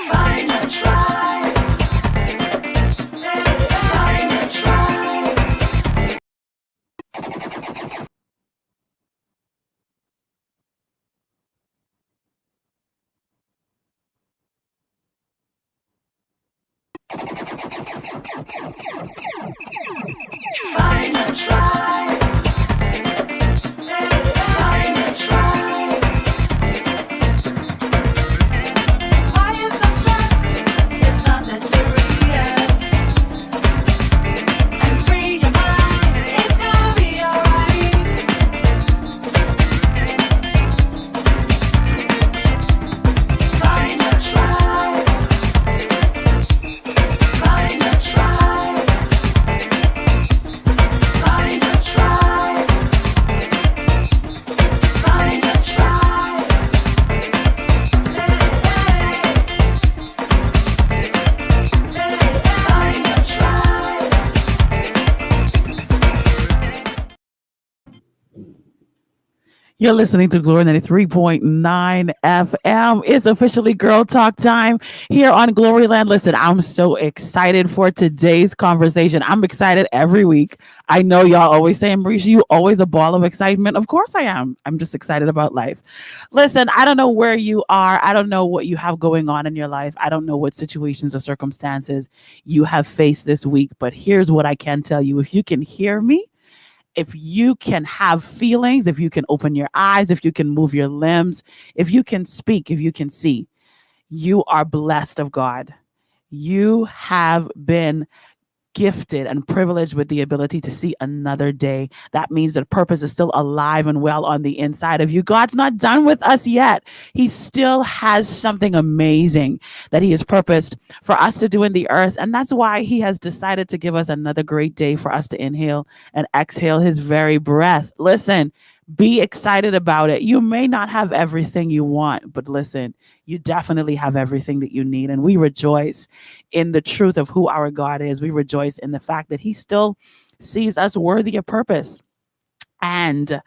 Find a tribe. Find a tribe. Find a tribe. Find a tribe. Why you so stressed? It's not that serious. And free your mind. It's gonna be alright. Find a tribe. Find a tribe. Find a tribe. Find a tribe. Find a tribe. You're listening to Glory 93.9 FM. It's officially Girl Talk time here on Gloryland. Listen, I'm so excited for today's conversation. I'm excited every week. I know y'all always say, Marisha, you always a ball of excitement. Of course I am. I'm just excited about life. Listen, I don't know where you are. I don't know what you have going on in your life. I don't know what situations or circumstances you have faced this week. But here's what I can tell you. If you can hear me, if you can have feelings, if you can open your eyes, if you can move your limbs, if you can speak, if you can see, you are blessed of God. You have been gifted and privileged with the ability to see another day. That means that purpose is still alive and well on the inside of you. God's not done with us yet. He still has something amazing that he has purposed for us to do in the earth. And that's why he has decided to give us another great day for us to inhale and exhale his very breath. Listen, be excited about it. You may not have everything you want, but listen, you definitely have everything that you need. And we rejoice in the truth of who our God is. We rejoice in the fact that he still sees us worthy of purpose. And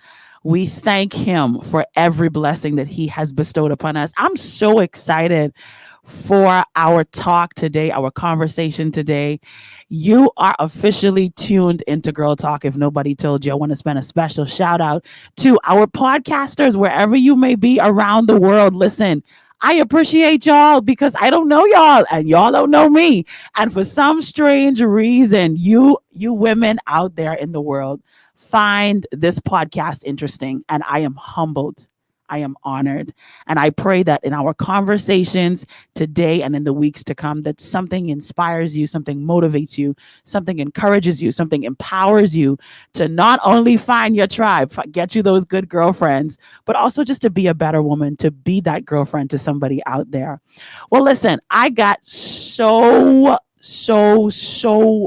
we thank him for every blessing that he has bestowed upon us. I'm so excited for our talk today, our conversation today. You are officially tuned into Girl Talk. If nobody told you, I want to spend a special shout out to our podcasters, wherever you may be around the world. Listen, I appreciate y'all because I don't know y'all and y'all don't know me. And for some strange reason, you women out there in the world find this podcast interesting. And I am humbled. I am honored. And I pray that in our conversations today and in the weeks to come, that something inspires you, something motivates you, something encourages you, something empowers you to not only find your tribe, get you those good girlfriends, but also just to be a better woman, to be that girlfriend to somebody out there. Well, listen, I got so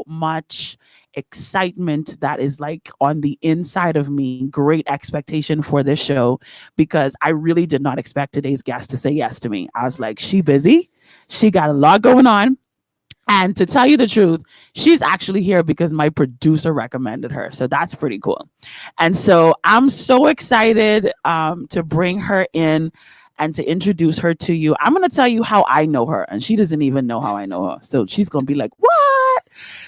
much excitement that is like on the inside of me, great expectation for this show, because I really did not expect today's guest to say yes to me. I was like, she busy, she got a lot going on. And to tell you the truth, she's actually here because my producer recommended her. So that's pretty cool. And so I'm so excited to bring her in and to introduce her to you. I'm going to tell you how I know her, and she doesn't even know how I know her. So she's going to be like, what?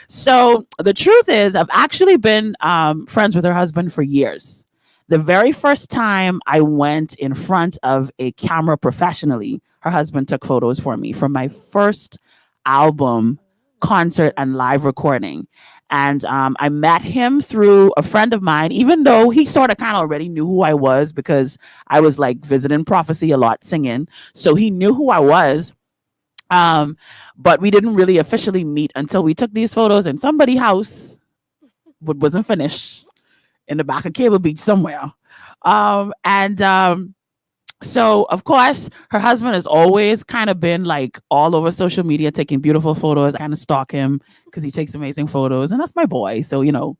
So the truth is, I've actually been friends with her husband for years. The very first time I went in front of a camera professionally, her husband took photos for me from my first album, concert, and live recording. And I met him through a friend of mine, even though he sort of kind of already knew who I was because I was like visiting Prophecy a lot, singing. So he knew who I was. But we didn't really officially meet until we took these photos in somebody's house, but wasn't finished, in the back of Cable Beach somewhere. So, of course, her husband has always kind of been like all over social media, taking beautiful photos. I kind of stalk him because he takes amazing photos. And that's my boy. So, you know,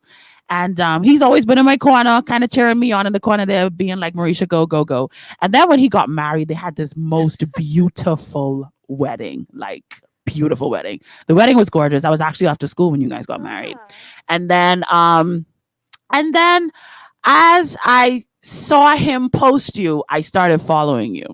and he's always been in my corner, kind of cheering me on in the corner there, being like, Marisha, go, go, go. And then when he got married, they had this most beautiful wedding, like beautiful wedding. The wedding was gorgeous. I was actually after school when you guys got married. And then as I saw him post you, I started following you.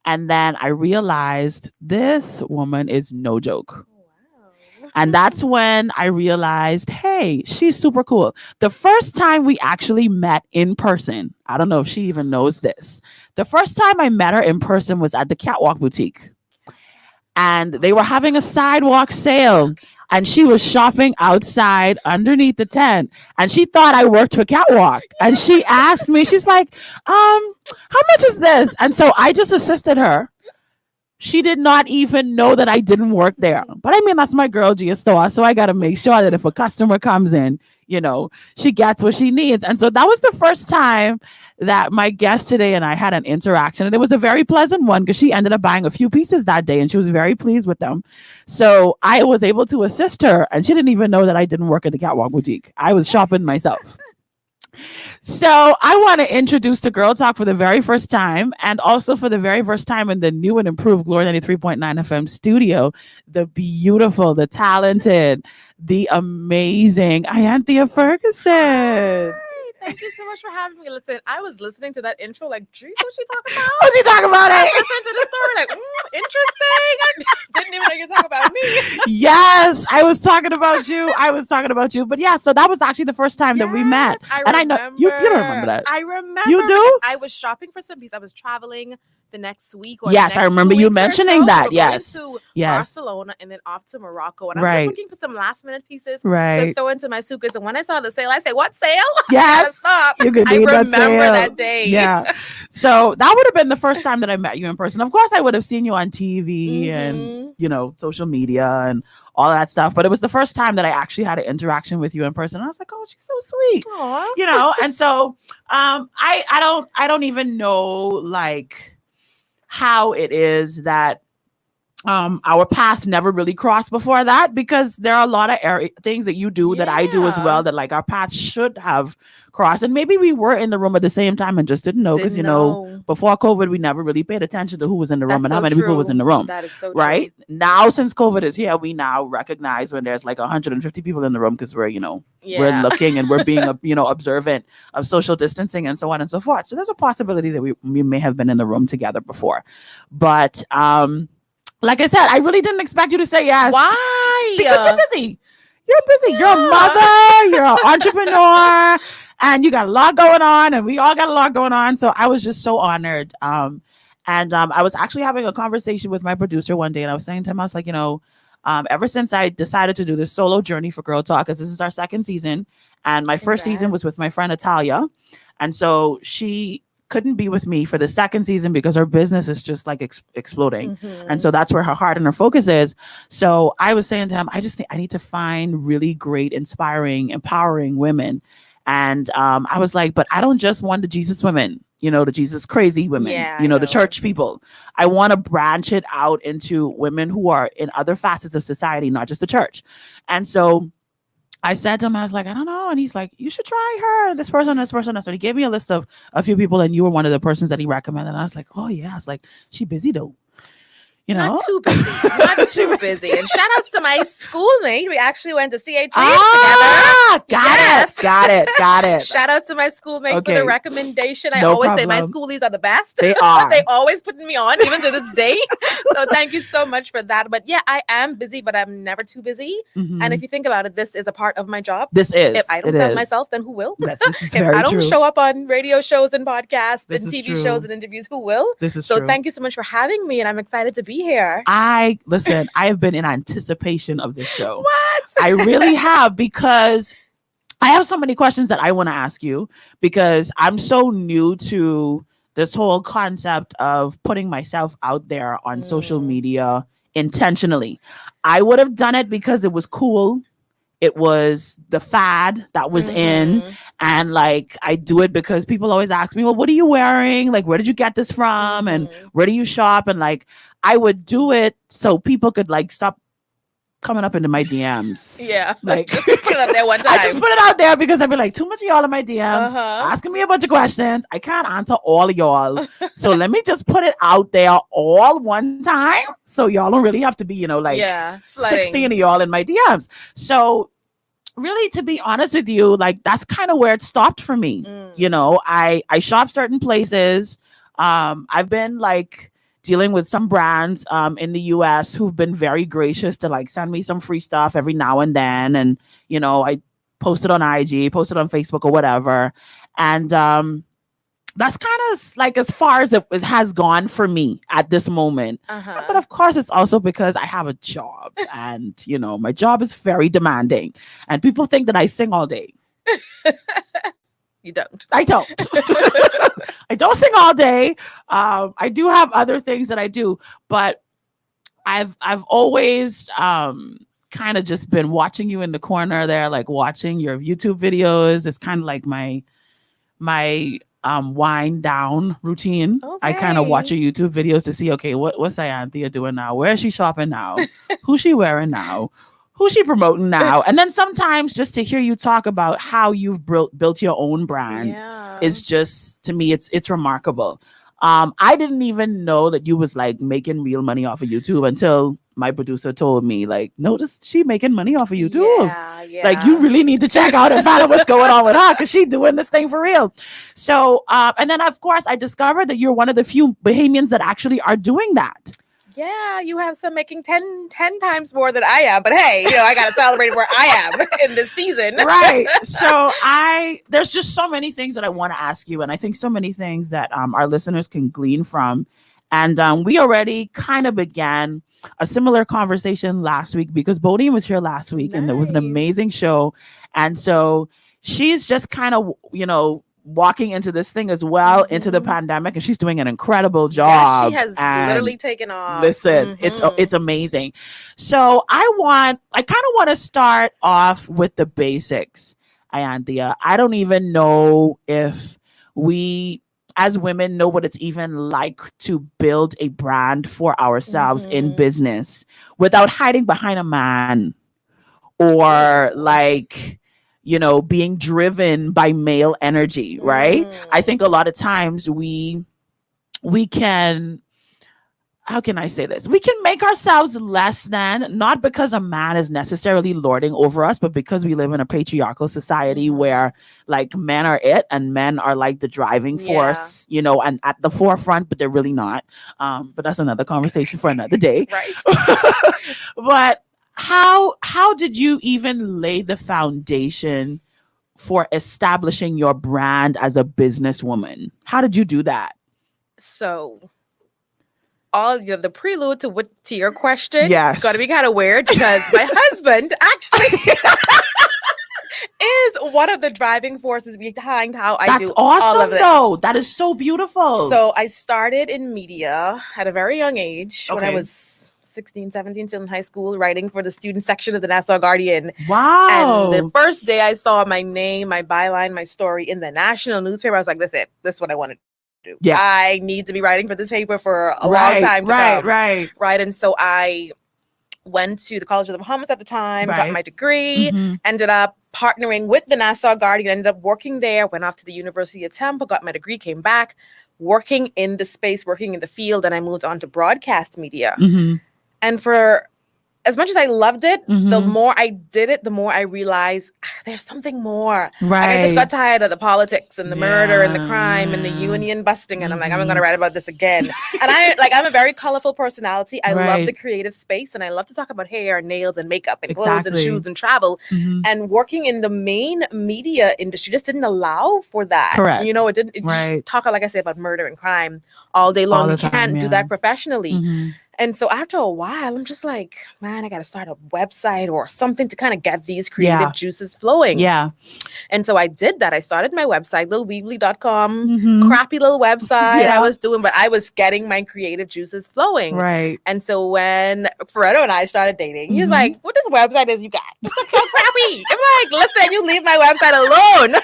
And then I realized this woman is no joke. Wow. And that's when I realized, hey, she's super cool. The first time we actually met in person, I don't know if she even knows this. The first time I met her in person was at the Catwalk Boutique. And they were having a sidewalk sale. And she was shopping outside underneath the tent. And she thought I worked for Catwalk. And she asked me, she's like, how much is this? And so I just assisted her. She did not even know that I didn't work there. But I mean, that's my girl, Gia Store. So I got to make sure that if a customer comes in, she gets what she needs. And so that was the first time that my guest today and I had an interaction. And it was a very pleasant one because she ended up buying a few pieces that day and she was very pleased with them. So I was able to assist her. And she didn't even know that I didn't work at the Catwalk Boutique. I was shopping myself. So I want to introduce to Girl Talk for the very first time, and also for the very first time in the new and improved Glory 93.9 FM studio, the beautiful, the talented, the amazing Ianthia Ferguson. Hi, thank you so much for having me. Listen, I was listening to that intro like, geez, what's she talking about? What's she talking about? I Eh? listened to the story like, interesting. I didn't even know you talk about me. Yes, I was talking about you. But yeah, so that was actually the first time that we met. Yes, And I know you don't remember that. I remember. You do? because I was shopping for some pieces. I was traveling the next week. Or Yes, the I next remember 2 you weeks or mentioning so. that. We were going Yes. to Yes. Barcelona and then off to Morocco. And I'm Right. just looking for some last minute pieces to Right. throw into my suitcase. And when I saw the sale, I said, "What sale?" Yes. Stop. You could I need that remember sale. that day. Yeah. So that would have been the first time that I met you in person. Of course, I would have seen you on TV and, social media and all that stuff. But it was the first time that I actually had an interaction with you in person. I was like, oh, she's so sweet. Aw. And so I don't even know like how it is that our paths never really crossed before that, because there are a lot of things that you do that I do as Yeah. well that like our paths should have crossed, and maybe we were in the room at the same time and just didn't know, because Didn't know. before COVID we never really paid attention to who was in the room That's and how so many people was true. in the room. That is so Right true. now, since COVID is here, we now recognize when there's like 150 people in the room, because we're we're Yeah. looking and we're being observant of social distancing and so on and so forth. So there's a possibility that we may have been in the room together before, but like I said, I really didn't expect you to say yes. Why? Because you're busy. You're busy. You're a Yeah. mother. You're an entrepreneur, and you got a lot going on, and we all got a lot going on. So I was just so honored. And I was actually having a conversation with my producer one day, and I was saying to him, I was like, ever since I decided to do this solo journey for Girl Talk, because this is our second season, and my first season was with my friend Natalia, and so she couldn't be with me for the second season because her business is just like exploding. And so that's where her heart and her focus is. So I was saying to him, I just think I need to find really great, inspiring, empowering women. And I was like, but I don't just want the Jesus women, the Jesus crazy women, Yeah, I the know. church people. I want to branch it out into women who are in other facets of society, not just the church. And so I said to him, I was like, I don't know. And he's like, you should try her, this person, this person. So he gave me a list of a few people, and you were one of the persons that he recommended. And I was like, oh yeah. It's like, she busy though. Not too busy. Not too busy. And shout outs to my schoolmate. We actually went to CHS together. Got it. Shout outs to my schoolmate for Okay. the recommendation. I No always say my problem. schoolies are the best. They are. They always putting me on, even to this day. So thank you so much for that. But yeah, I am busy, but I'm never too busy. Mhm. And if you think about it, this is a part of my job. This is. If I don't it sell is. myself, then who will? Yes, this is If very I don't true. show up on radio shows and podcasts This and is TV true. shows and interviews, who will? This is So true. thank you so much for having me, and I'm excited to be here. I have been in anticipation of this show. What? I really have, because I have so many questions that I want to ask you, because I'm so new to this whole concept of putting myself out there on social media intentionally. I would have done it because it was cool. It was the fad that was in. Mhm. And like, I do it because people always ask me, well, what are you wearing? Like, where did you get this from? And Mhm. where do you shop? And like, I would do it so people could like stop coming up into my DMs. Yeah. Like, Just put it up there one time. I just put it out there because I'd be like, too much of y'all in my DMs Uh-huh. asking me a bunch of questions. I can't answer all of y'all. So let me just put it out there all one time. So y'all don't really have to be, like yeah, 16 of y'all in my DMs. So really, to be honest with you, like that's kind of where it stopped for me. Mm. I shop certain places. I've been like dealing with some brands in the US who've been very gracious to like send me some free stuff every now and then. And, you know, I post it on IG, post it on Facebook or whatever. And that's kind of like as far as it has gone for me at this moment. But of course, it's also because I have a job and, you know, my job is very demanding and people think that I sing all day. You don't. I don't. I don't sing all day. I do have other things that I do, but I've always kind of just been watching you in the corner there, like watching your YouTube videos. It's kind of like my wind down routine. I kind of watch your YouTube videos to see, okay, what's Ianthia doing now? Where is she shopping now? Who's she wearing now? Who's she promoting now? And then sometimes just to hear you talk about how you've built your own brand is just, to me, it's remarkable. I didn't even know that you was like making real money off of YouTube until my producer told me, like, notice she making money off of YouTube. Like, you really need to check out and find out what's going on with her because she's doing this thing for real. So, and then of course I discovered that you're one of the few Bahamians that actually are doing that. Yeah, you have some making 10 times more than I am. But hey, you know, I got to celebrate where I am in this season. Right. So there's just so many things that I want to ask you. And I think so many things that our listeners can glean from. And we already kind of began a similar conversation last week because Bodie was here last week and it was an amazing show. And so she's just kind of, you know, walking into this thing as well into the pandemic, and she's doing an incredible job. She has literally taken off. Listen, it's amazing. So I kind of want to start off with the basics, Ianthia. I don't even know if we as women know what it's even like to build a brand for ourselves in business without hiding behind a man or like, you know, being driven by male energy, right? I think a lot of times we can, how can I say this? We can make ourselves less than, not because a man is necessarily lording over us, but because we live in a patriarchal society where like men are it and men are like the driving force, you know, and at the forefront, but they're really not. But that's another conversation for another day. Right. But how did you even lay the foundation for establishing your brand as a businesswoman? How did you do that? So all the prelude to your question is going to be kind of weird because my husband actually is one of the driving forces behind how I do all of this. Though. That is so beautiful. So I started in media at a very young age when I was 16, 17, still in high school, writing for the student section of the Nassau Guardian. Wow. And the first day I saw my name, my byline, my story in the national newspaper, I was like, this is what I want to do. Yeah. I need to be writing for this paper for a long time to come. Right. And so I went to the College of the Bahamas at the time, got my degree, ended up partnering with the Nassau Guardian, ended up working there, went off to the University of Tampa, got my degree, came back, working in the space, working in the field, and I moved on to broadcast media. And for as much as I loved it, the more I did it, the more I realized there's something more. Like, I just got tired of the politics and the murder and the crime and the union busting. And I'm like, I'm going to write about this again. And I'm a very colorful personality. I love the creative space and I love to talk about hair and nails and makeup and clothes and shoes and travel. And working in the main media industry just didn't allow for that. Correct. You know, it didn't just talk, like I say, about murder and crime all day long. You can't do that professionally. And so after a while, I'm just like, man, I got to start a website or something to kind of get these creative juices flowing. And so I did that. I started my website, littleweebly.com, crappy little website I was doing, but I was getting my creative juices flowing. And so when Fredo and I started dating, he was like, what this website is you got? This looks so crappy. I'm like, listen, you leave my website alone.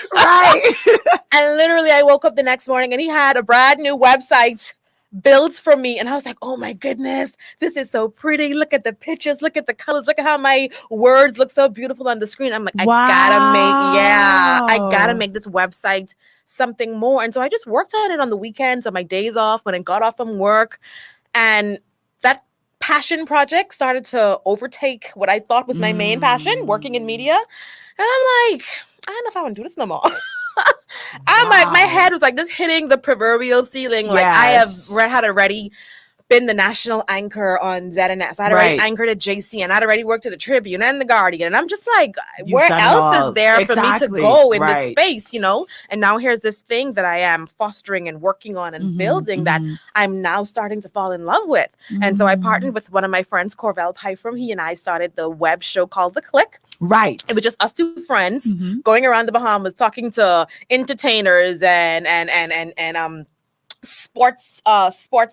And literally I woke up the next morning and he had a brand new website builds for me, and I was like, oh my goodness, this is so pretty. Look at the pictures, look at the colors, look at how my words look so beautiful on the screen. I'm like, I gotta make this website something more. And so I just worked on it on the weekends, on my days off, when I got off from work, and that passion project started to overtake what I thought was my main passion, working in media. And I'm like, I don't know if I want to do this no more. I'm like, my head was like just hitting the proverbial ceiling. Like I have had already been the national anchor on ZNS. I had already anchored at JCN. I'd already worked at the Tribune and the Guardian. And I'm just like, where else is there for me to go in this space, you know? And now here's this thing that I am fostering and working on and building that I'm now starting to fall in love with. And so I partnered with one of my friends, Corvell Pyfrom. He and I started the web show called The Click. Right. It was just us two friends going around the Bahamas, talking to entertainers and sports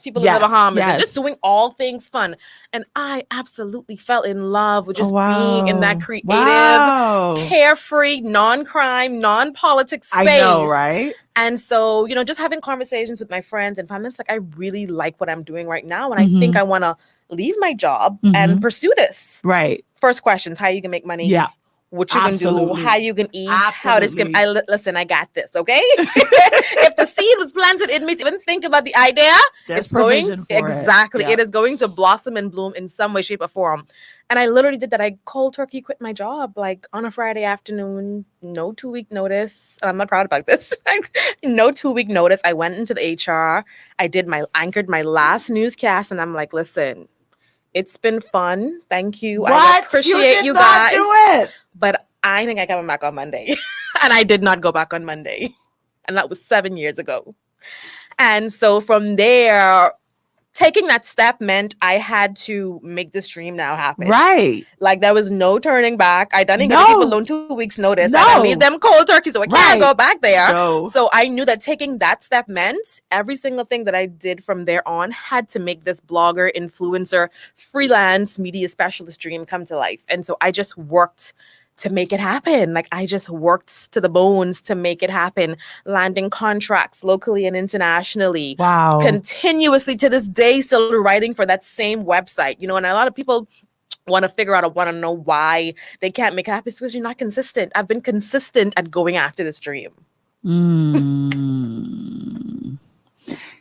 people in the Bahamas and just doing all things fun. And I absolutely fell in love with just being in that creative, carefree, non-crime, non-politics space. I know, right? And so, you know, just having conversations with my friends and family, it's like, I really like what I'm doing right now. And I think I want to leave my job and pursue this. Right. First questions, how you can make money? Yeah. What you can do, how you can eat, how this can. Listen, I got this, okay? If the seed was planted in me to even think about the idea, it's going it is going to blossom and bloom in some way, shape, or form. And I literally did that. I cold turkey quit my job like on a Friday afternoon, no 2-week notice. I'm not proud about this. No 2-week notice. I went into the HR. I anchored my last newscast, and I'm like, listen, it's been fun. Thank you. What? I appreciate you guys. Do it. But I think I coming back on Monday. And I did not go back on Monday. And that was 7 years ago. And so from there, taking that step meant I had to make this dream now happen. Right. Like there was no turning back. I didn't give people alone 2 weeks notice. No. I leave them cold turkey, so I can't go back there. No. So I knew that taking that step meant every single thing that I did from there on had to make this blogger, influencer, freelance media specialist dream come to life. And so I just worked to make it happen. Like I just worked to the bones to make it happen, landing contracts locally and internationally. Wow. Continuously to this day, still writing for that same website, you know, and a lot of people want to figure out or want to know why they can't make it happen. It's because you're not consistent. I've been consistent at going after this dream.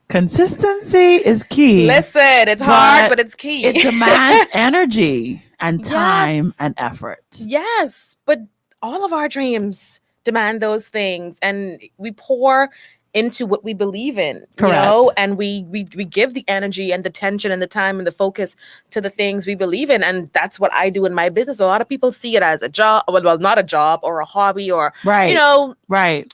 Consistency is key. Listen, it's hard, but it's key. It demands energy and time and effort. Yes, but all of our dreams demand those things, and we pour into what we believe in, you know, and we give the energy and the tension and the time and the focus to the things we believe in. And that's what I do in my business. A lot of people see it as a job, well, not a job or a hobby or, you know,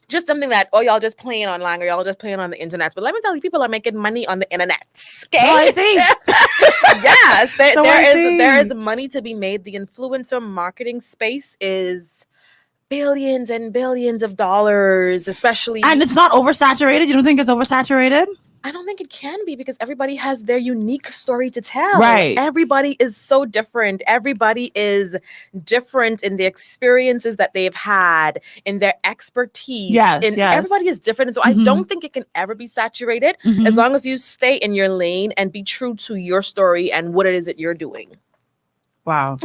just something that, oh, y'all just playing online or y'all just playing on the internet. But let me tell you, people are making money on the internet. Okay? Oh, I see. Yes, there is money to be made. The influencer marketing space is billions and billions of dollars, especially. And it's not oversaturated? You don't think it's oversaturated? I don't think it can be, because everybody has their unique story to tell. Right. Everybody is so different. Everybody is different in the experiences that they've had, in their expertise. Everybody is different. And so I don't think it can ever be saturated as long as you stay in your lane and be true to your story and what it is that you're doing. Wow.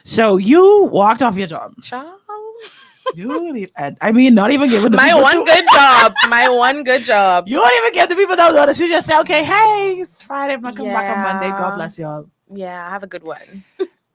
So you walked off your job. Ciao. I mean, not even giving my one good job. My one good job. You don't even give the people those orders. You just say, okay, hey, it's Friday. I'm gonna come back on Monday. God bless y'all. Yeah, have a good one.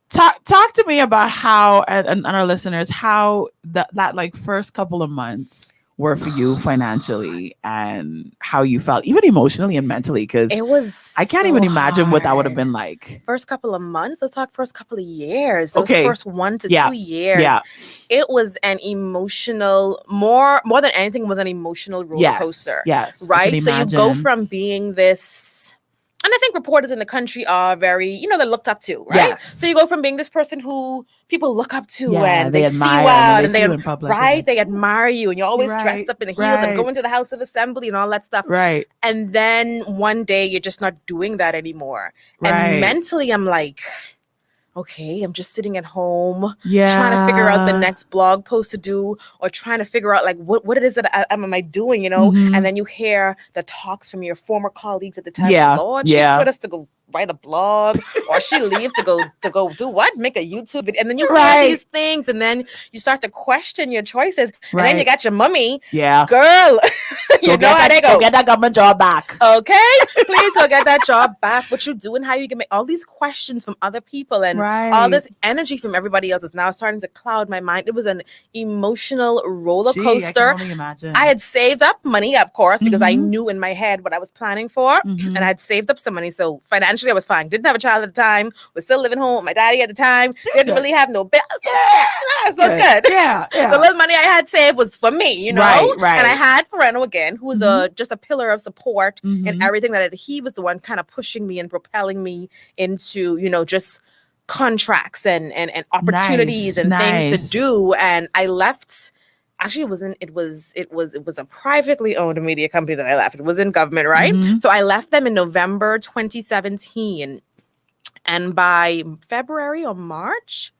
Talk to me about how, and our listeners, how that like first couple of months were for you financially, and how you felt even emotionally and mentally, because it was I can't even imagine what that would have been like. First couple of months. Let's talk first couple of years. Those first 1 to 2 years. Yeah. It was an emotional, more than anything, was an emotional roller coaster. Yes. Right. So you go from being this. And I think reporters in the country are very, you know, they're looked up to, right? Yes. So you go from being this person who people look up to and they see admire you out and they in public, right? They admire you, and you're always dressed up in heels and going to the House of Assembly and all that stuff. Right. And then one day you're just not doing that anymore. And mentally I'm like, okay, I'm just sitting at home trying to figure out the next blog post to do, or trying to figure out like what it is that am I doing, you know? And then you hear the talks from your former colleagues at the time. Lord, she quit us to go write a blog, or she leave to go do what? Make a YouTube video. And then you hear these things, and then you start to question your choices. And then you got your mommy. Yeah. Girl, you know how they go. Go get that government job back. Okay. Please go get that job back. What you doing, how you can make all these questions from other people, and all this energy from everybody else is now starting to cloud my mind. It was an emotional roller coaster. I can only imagine. I had saved up money, of course, because I knew in my head what I was planning for, and I had saved up some money. So financially, I was fine. Didn't have a child at the time. Was still living home with my daddy at the time. Didn't really have no bills. It's not good. Yeah. The little money I had saved was for me, you know? Right. And I had Ferreno again, who was just a pillar of support in everything that he was the one kind of pushing me and propelling me into, you know, just contracts and opportunities and things to do. And I left. Actually, it was a privately owned media company that I left. It was in government, right? So I left them in November 2017. And by February or March,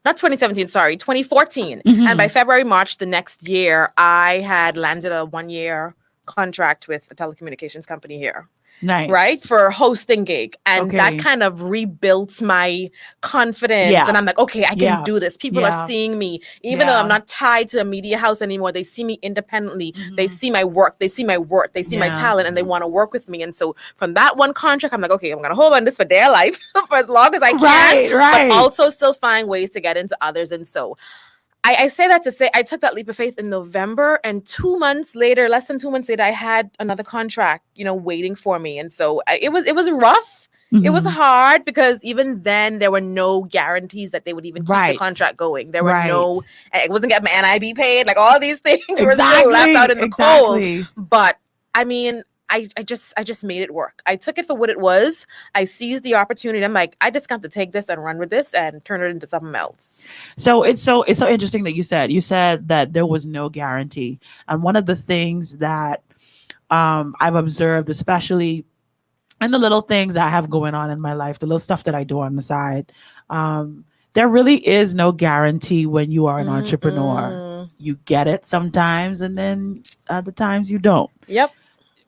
not 2017, sorry, 2014. And by February, March the next year, I had landed a 1-year contract with a telecommunications company here. Nice. Right? For a hosting gig. And that kind of rebuilt my confidence. And I'm like, okay, I can do this. People are seeing me. Even though I'm not tied to a media house anymore, they see me independently. They see my work. They see my work. They see my talent, and they want to work with me. And so from that one contract, I'm like, okay, I'm going to hold on to this for their life for as long as I can. But also still find ways to get into others. And so I say that to say I took that leap of faith in November, and 2 months later, less than 2 months later, I had another contract, you know, waiting for me. And so it was rough. It was hard because even then there were no guarantees that they would even keep the contract going. There were no, I wasn't getting my NIB paid, like all these things were still left out in the cold. But I mean, I just made it work. I took it for what it was. I seized the opportunity. I'm like, I just got to take this and run with this and turn it into something else. So it's so interesting that you said that there was no guarantee. And one of the things that I've observed, especially in the little things that I have going on in my life, the little stuff that I do on the side, there really is no guarantee when you are an entrepreneur. You get it sometimes, and then other times you don't. Yep.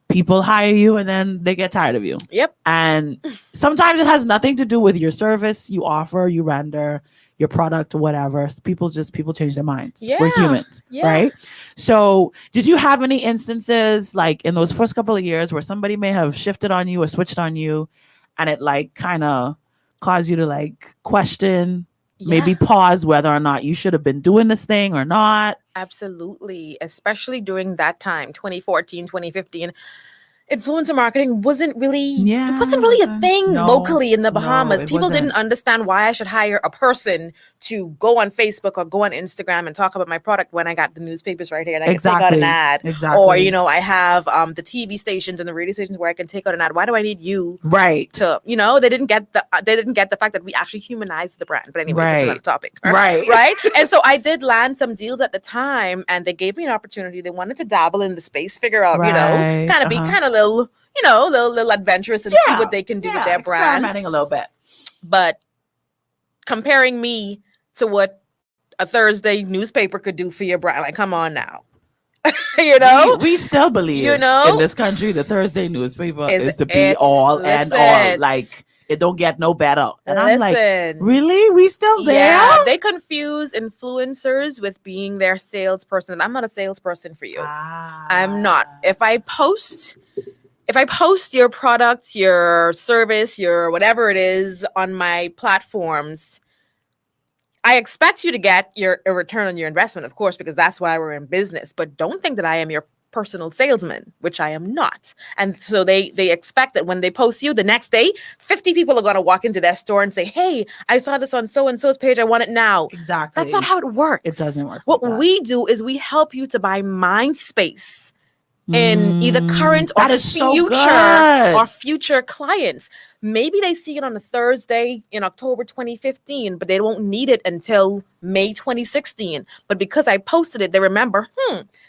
People hire you and then they get tired of you. Yep. And sometimes it has nothing to do with your service you offer, you render, your product, or whatever. People change their minds. We're humans, right? So did you have any instances like in those first couple of years where somebody may have shifted on you or switched on you, and it like kind of caused you to like question, maybe pause whether or not you should have been doing this thing or not? Absolutely. Especially during that time, 2014, 2015. Influencer marketing wasn't really a thing locally in the Bahamas. People didn't understand why I should hire a person to go on Facebook or go on Instagram and talk about my product when I got the newspapers right here and I can take out an ad. Or, you know, I have the TV stations and the radio stations where I can take out an ad. Why do I need you? To, you know, they didn't get the fact that we actually humanized the brand. But anyway, that's another topic. Right. And so I did land some deals at the time, and they gave me an opportunity. They wanted to dabble in the space, figure out, you know, kind of be kind of little adventurous and see what they can do with their brand. Experimenting a little bit. But comparing me to what a Thursday newspaper could do for your brand, like, come on now. You know? We still believe, in this country, the Thursday newspaper is the be all and all. Like, it don't get no better. And I'm like, really? We still there? Yeah, they confuse influencers with being their salesperson. I'm not a salesperson for you. I'm not. If I post your product, your service, your whatever it is on my platforms, I expect you to get a return on your investment, of course, because that's why we're in business. But don't think that I am your personal salesman, which I am not. And so they expect that when they post you the next day, 50 people are going to walk into their store and say, hey, I saw this on so-and-so's page. I want it now. Exactly. That's not how it works. It doesn't work. What we do is we help you to buy mind space in either current or future clients. Maybe they see it on a Thursday in October 2015, but they won't need it until May 2016. But because I posted it, they remember,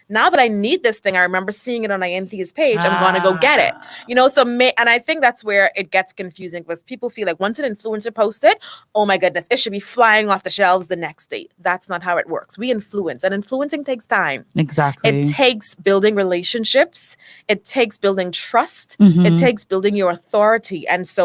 now that I need this thing, I remember seeing it on Ianthia's page. I'm going to go get it. You know, and I think that's where it gets confusing, because people feel like once an influencer posts it, oh my goodness, it should be flying off the shelves the next day. That's not how it works. We influence, and influencing takes time. Exactly. It takes building relationships. It takes building trust. It takes building your authority. And so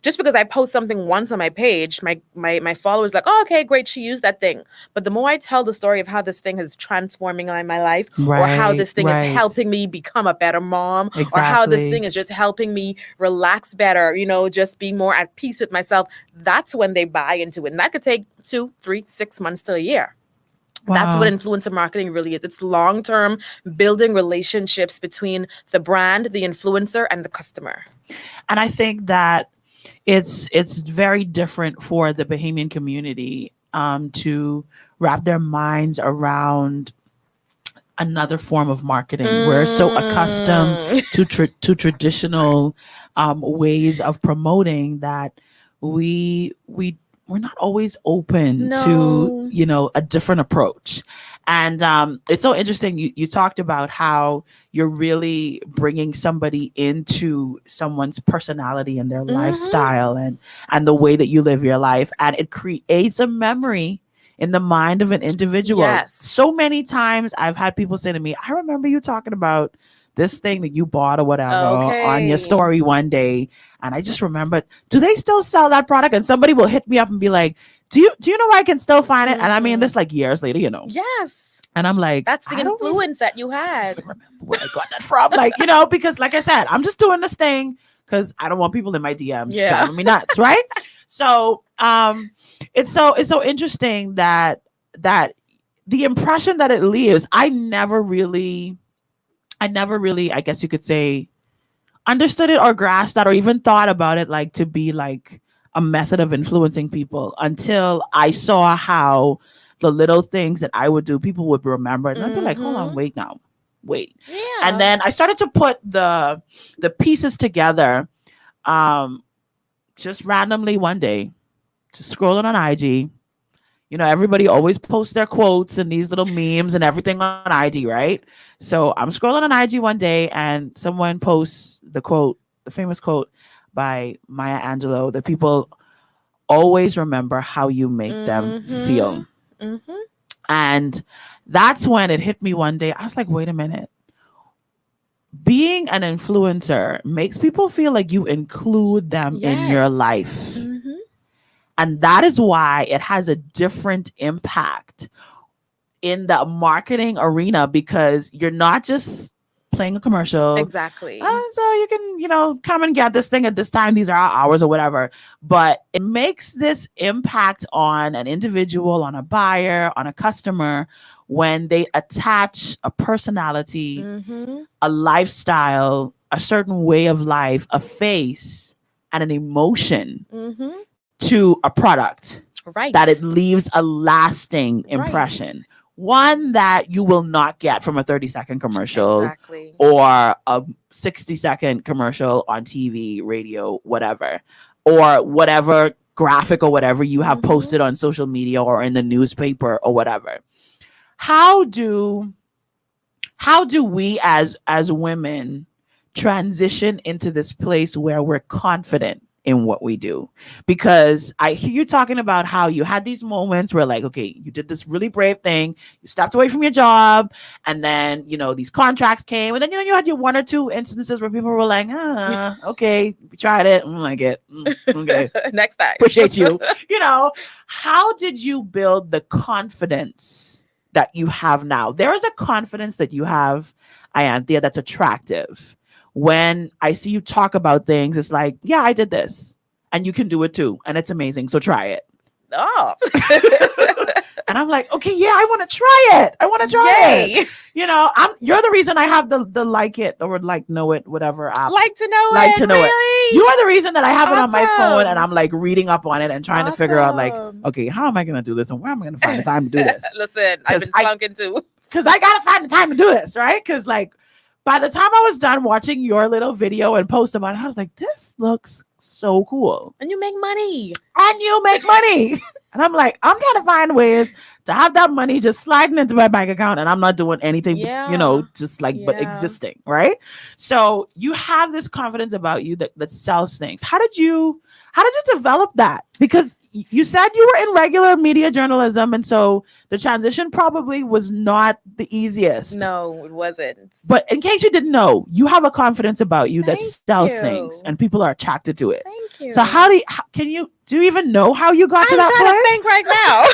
just because I post something once on my page, my followers like, oh, okay, great, she used that thing. But the more I tell the story of how this thing is transforming my life, or how this thing is helping me become a better mom, or how this thing is just helping me relax better, just be more at peace with myself, that's when they buy into it. And that could take 2, 3, 6 months to a year. Wow. That's what influencer marketing really is. It's long-term building relationships between the brand, the influencer, and the customer. And I think that it's very different for the Bahamian community to wrap their minds around another form of marketing. We're so accustomed to traditional ways of promoting that we're not always open to a different approach. And it's so interesting. You talked about how you're really bringing somebody into someone's personality and their lifestyle and the way that you live your life. And it creates a memory in the mind of an individual. Yes. So many times I've had people say to me, I remember you talking about this thing that you bought or whatever on your story one day. And I just remembered, do they still sell that product? And somebody will hit me up and be like, do you know where I can still find it? And I mean, this like years later, Yes. And I'm like, that's the influence that you had. I don't remember where I got that from. Like, because like I said, I'm just doing this thing because I don't want people in my DMs driving me nuts, right? So it's so interesting that the impression that it leaves, I never really, I guess you could say, understood it or grasped that or even thought about it like to be like a method of influencing people until I saw how the little things that I would do, people would remember. And I'd be like, hold on, wait. Yeah. And then I started to put the pieces together just randomly one day, just scrolling on IG. Everybody always posts their quotes and these little memes and everything on IG, right? So I'm scrolling on IG one day and someone posts the famous quote by Maya Angelou that people always remember how you make them feel. Mm-hmm. And that's when it hit me one day. I was like, wait a minute. Being an influencer makes people feel like you include them in your life. Mm-hmm. And that is why it has a different impact in the marketing arena, because you're not just playing a commercial. Exactly. So you can, come and get this thing at this time. These are our hours or whatever. But it makes this impact on an individual, on a buyer, on a customer, when they attach a personality, a lifestyle, a certain way of life, a face, and an emotion to a product, right? That it leaves a lasting impression, one that you will not get from a 30-second commercial or a 60-second commercial on TV, radio, whatever, or whatever graphic or whatever you have posted on social media or in the newspaper or whatever. How do we as women transition into this place where we're confident in what we do? Because I hear you talking about how you had these moments where like, okay, you did this really brave thing, you stepped away from your job, and then these contracts came, and then you had your one or two instances where people were like, okay, we tried it, I don't like it, okay, next time, appreciate you. How did you build the confidence that you have now? There is a confidence that you have, Ianthia, that's attractive. When I see you talk about things, it's like, yeah, I did this and you can do it too. And it's amazing. So try it. Oh. And I'm like, okay, yeah, I want to try it. I want to try it. You're the reason I have the like it or like know it, whatever app. Like to know really? It. You are the reason that I have it on my phone and I'm like reading up on it and trying to figure out like, okay, how am I going to do this? And where am I going to find the time to do this? Listen, I've been slunking too. Because I got to find the time to do this, right? Because like, by the time I was done watching your little video and post about it, I was like, this looks so cool. And you make money. And I'm like, I'm trying to find ways to have that money just sliding into my bank account, and I'm not doing anything, just like but existing, right? So you have this confidence about you that sells things. How did you develop that? Because you said you were in regular media journalism, and so the transition probably was not the easiest. No, it wasn't. But in case you didn't know, you have a confidence about you that sells things, and people are attracted to it. Thank you. So do you even know how you got to that I'm place? trying to think right now.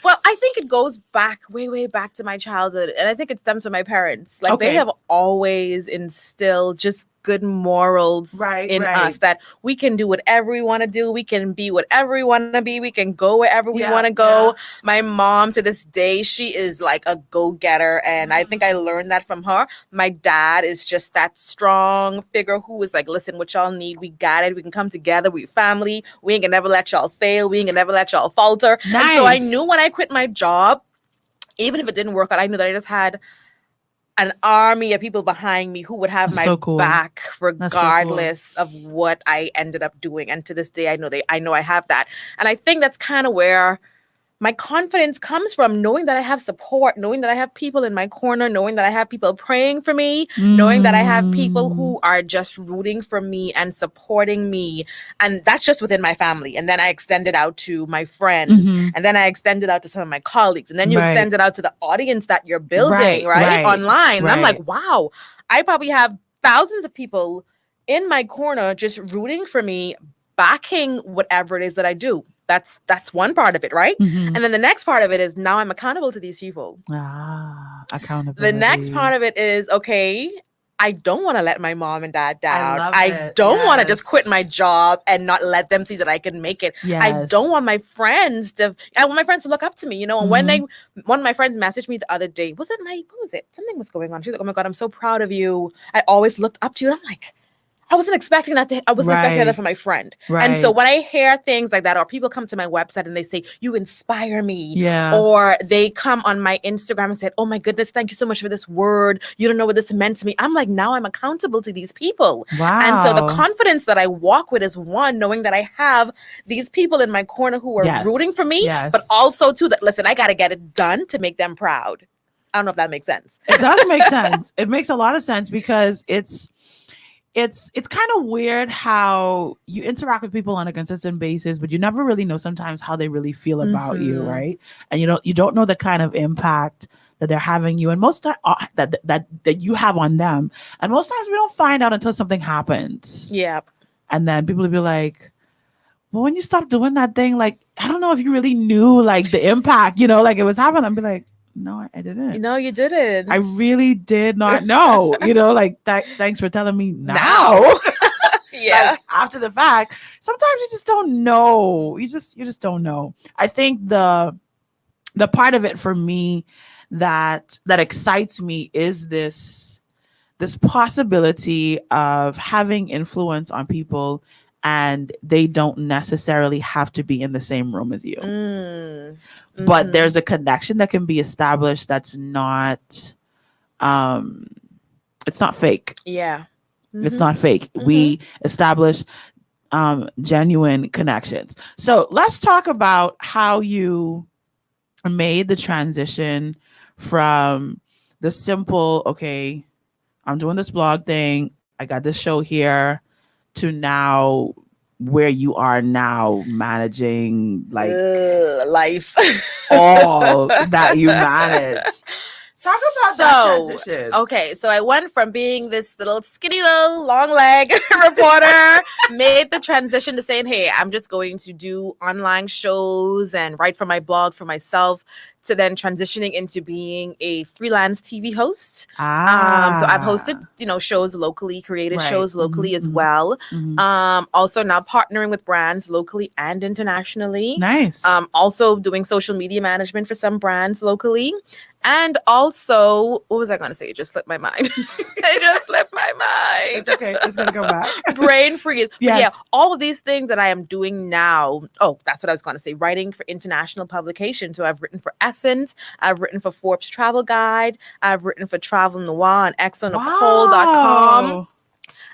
Well, I think it goes back, way back to my childhood. And I think it stems from my parents. Like, they have always instilled just good morals in us, that we can do whatever we want to do. We can be whatever we want to be. We can go wherever we want to go. Yeah. My mom, to this day, she is like a go-getter. And I think I learned that from her. My dad is just that strong figure who is like, listen, what y'all need, we got it. We can come together. We family. We ain't gonna never let y'all fail. We ain't gonna never let y'all falter. Nice. And so I knew when I quit my job, even if it didn't work out, I knew that I just had an army of people behind me who would have my back regardless of what I ended up doing. And to this day, I know I have that. And I think that's kind of where my confidence comes from, knowing that I have support, knowing that I have people in my corner, knowing that I have people praying for me, knowing that I have people who are just rooting for me and supporting me. And that's just within my family. And then I extend it out to my friends. And then I extend it out to some of my colleagues. And then you extend it out to the audience that you're building, online. And I'm like, wow, I probably have thousands of people in my corner just rooting for me, backing whatever it is that I do. That's one part of it, right? And then the next part of it is, now I'm accountable to these people. Accountability. The next part of it is, okay, I don't want to let my mom and dad down. I don't want to just quit my job and not let them see that I can make it. I don't want my friends to look up to me, And when one of my friends messaged me the other day, something was going on. She's like, oh my God, I'm so proud of you. I always looked up to you. And I'm like, I wasn't expecting that. I wasn't expecting that from my friend. And so when I hear things like that, or people come to my website and they say, you inspire me, or they come on my Instagram and say, oh my goodness, thank you so much for this word. You don't know what this meant to me. I'm like, now I'm accountable to these people. Wow. And so the confidence that I walk with is, one, knowing that I have these people in my corner who are rooting for me, but also two, that, listen, I got to get it done to make them proud. I don't know if that makes sense. It does make sense. It makes a lot of sense, because it's kind of weird how you interact with people on a consistent basis, but you never really know sometimes how they really feel about you, right? And you don't know the kind of impact that they're having you, and most time that you have on them. And most times we don't find out until something happens. Yeah. And then people will be like, well, when you stop doing that thing, like, I don't know if you really knew like the impact, like it was happening. I'd be like, no, I didn't. No, you didn't. I really did not know. Like that. Thanks for telling me now. Yeah. Like, after the fact, sometimes you just don't know. You just don't know. I think the part of it for me that excites me is this possibility of having influence on people, and they don't necessarily have to be in the same room as you. But there's a connection that can be established that's not it's not fake. Yeah. It's not fake. We establish genuine connections. So let's talk about how you made the transition from the simple, okay, I'm doing this blog thing, I got this show here, to now where you are now, managing like life, all that you manage. Talk about that transition. Okay, so I went from being this little skinny little long leg reporter, made the transition to saying, hey, I'm just going to do online shows and write for my blog for myself, to then transitioning into being a freelance TV host. So I've hosted, shows locally, created shows locally as well. Also now partnering with brands locally and internationally. Nice. Also doing social media management for some brands locally. And also, what was I going to say? It just slipped my mind. It just slipped my mind. It's okay. It's going to come back. Brain freeze. Yes. Yeah, all of these things that I am doing now. Oh, that's what I was going to say. Writing for international publications. So I've written for Essence. I've written for Forbes Travel Guide. I've written for Travel Noir and ExoNicole.com.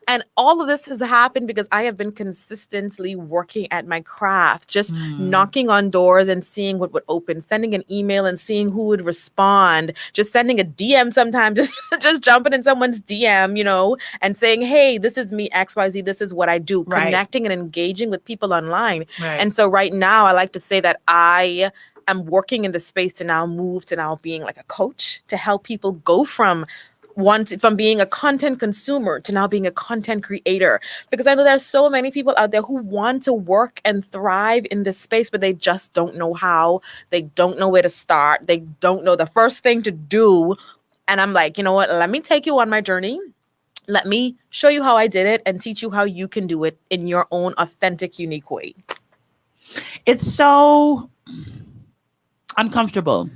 And all of this has happened because I have been consistently working at my craft, just knocking on doors and seeing what would open, sending an email and seeing who would respond, just sending a DM sometimes, just jumping in someone's DM, you know, and saying, hey, this is me, XYZ, this is what I do, connecting and engaging with people online. And so right now, I like to say that I am working in the space to now move to now being like a coach to help people go from being a content consumer to now being a content creator, because I know there's so many people out there who want to work and thrive in this space, but they just don't know how. They don't know where to start. They don't know the first thing to do. And I'm like, you know what? Let me take you on my journey. Let me show you how I did it and teach you how you can do it in your own authentic, unique way. It's so uncomfortable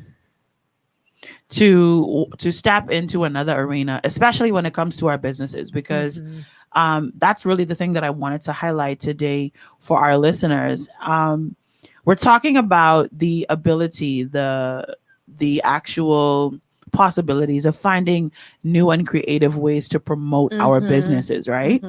to step into another arena, especially when it comes to our businesses, because that's really the thing that I wanted to highlight today for our listeners. We're talking about the ability, the actual possibilities of finding new and creative ways to promote our businesses, right?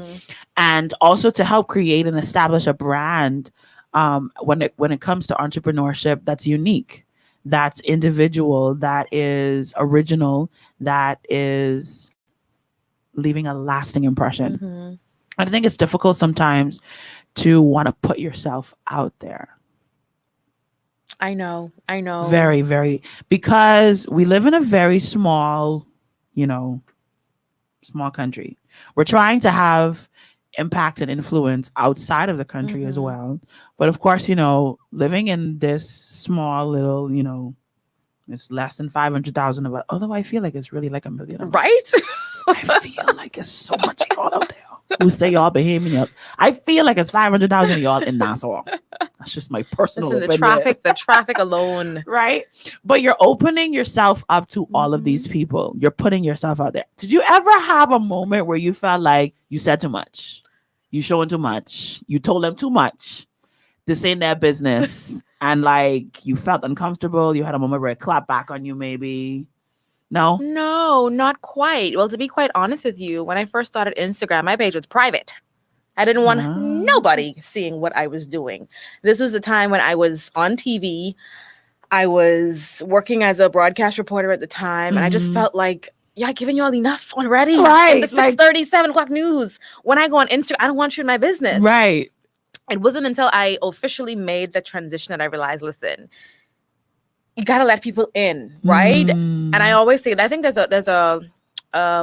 And also to help create and establish a brand when it comes to entrepreneurship that's unique, that's individual, that is original, that is leaving a lasting impression. I think it's difficult sometimes to want to put yourself out there. I know. Very, very, because we live in a very small, small country. We're trying to have impact and influence outside of the country as well. But of course, living in this small little, it's less than 500,000 of us. Although I feel like it's really like 1 million. Right? I feel like it's so much of y'all out there who say y'all behaving up. I feel like it's 500,000 of y'all in Nassau. That's just my personal opinion. The traffic alone. Right? But you're opening yourself up to all of these people. You're putting yourself out there. Did you ever have a moment where you felt like you said too much? You showing too much? You told them too much? This ain't their business. And like you felt uncomfortable. You had a moment where it clapped back on you, maybe. No, not quite. Well, to be quite honest with you, when I first started Instagram, my page was private. I didn't want nobody seeing what I was doing. This was the time when I was on TV. I was working as a broadcast reporter at the time. And I just felt like, yeah, giving you all enough already. Right. The 6:30, 7 o'clock news. When I go on Instagram, I don't want you in my business. Right. It wasn't until I officially made the transition that I realized, listen, you got to let people in, right? And I always say that. I think there's a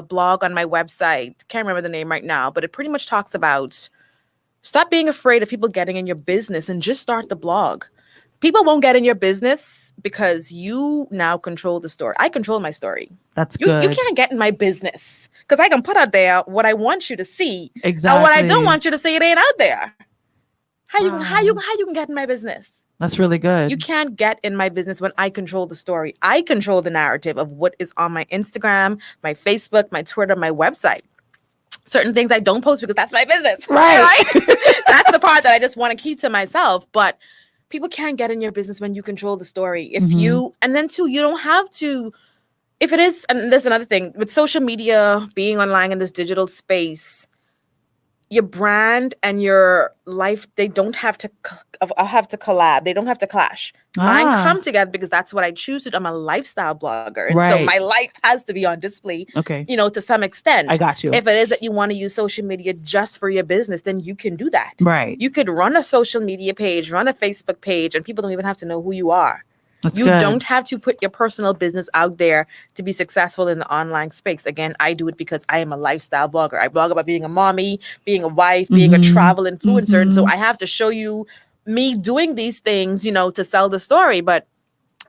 blog on my website. Can't remember the name right now, but it pretty much talks about stop being afraid of people getting in your business and just start the blog. People won't get in your business because you now control the story. I control my story. That's good. You can't get in my business because I can put out there what I want you to see. Exactly. And what I don't want you to see, it ain't out there. How you can get in my business? That's really good. You can't get in my business when I control the story. I control the narrative of what is on my Instagram, my Facebook, my Twitter, my website. Certain things I don't post because that's my business. Right? That's the part that I just want to keep to myself. But people can't get in your business when you control the story. If you, and then too, you don't have to, if it is, and there's another thing, with social media, being online in this digital space, your brand and your life, they don't have to collab. They don't have to clash. Mine come together because that's what I choose to do. I'm a lifestyle blogger. And so my life has to be on display, to some extent. I got you. If it is that you want to use social media just for your business, then you can do that. Right. You could run a social media page, run a Facebook page, and people don't even have to know who you are. That's you good. Don't have to put your personal business out there to be successful in the online space. Again, I do it because I am a lifestyle blogger. I blog about being a mommy, being a wife, being a travel influencer. And so I have to show you me doing these things, to sell the story. But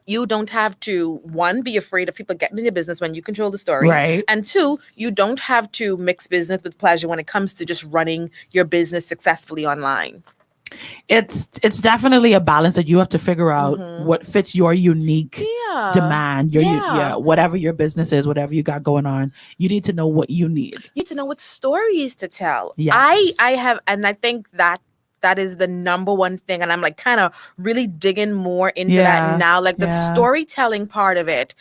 you don't have to, one, be afraid of people getting in your business when you control the story. Right. And two, you don't have to mix business with pleasure when it comes to just running your business successfully online. It's definitely a balance that you have to figure out what fits your unique demand, whatever your business is, whatever you got going on. You need to know what you need. You need to know what stories to tell. Yes. I have, and I think that is the number one thing. And I'm like kind of really digging more into that now. Like the storytelling part of it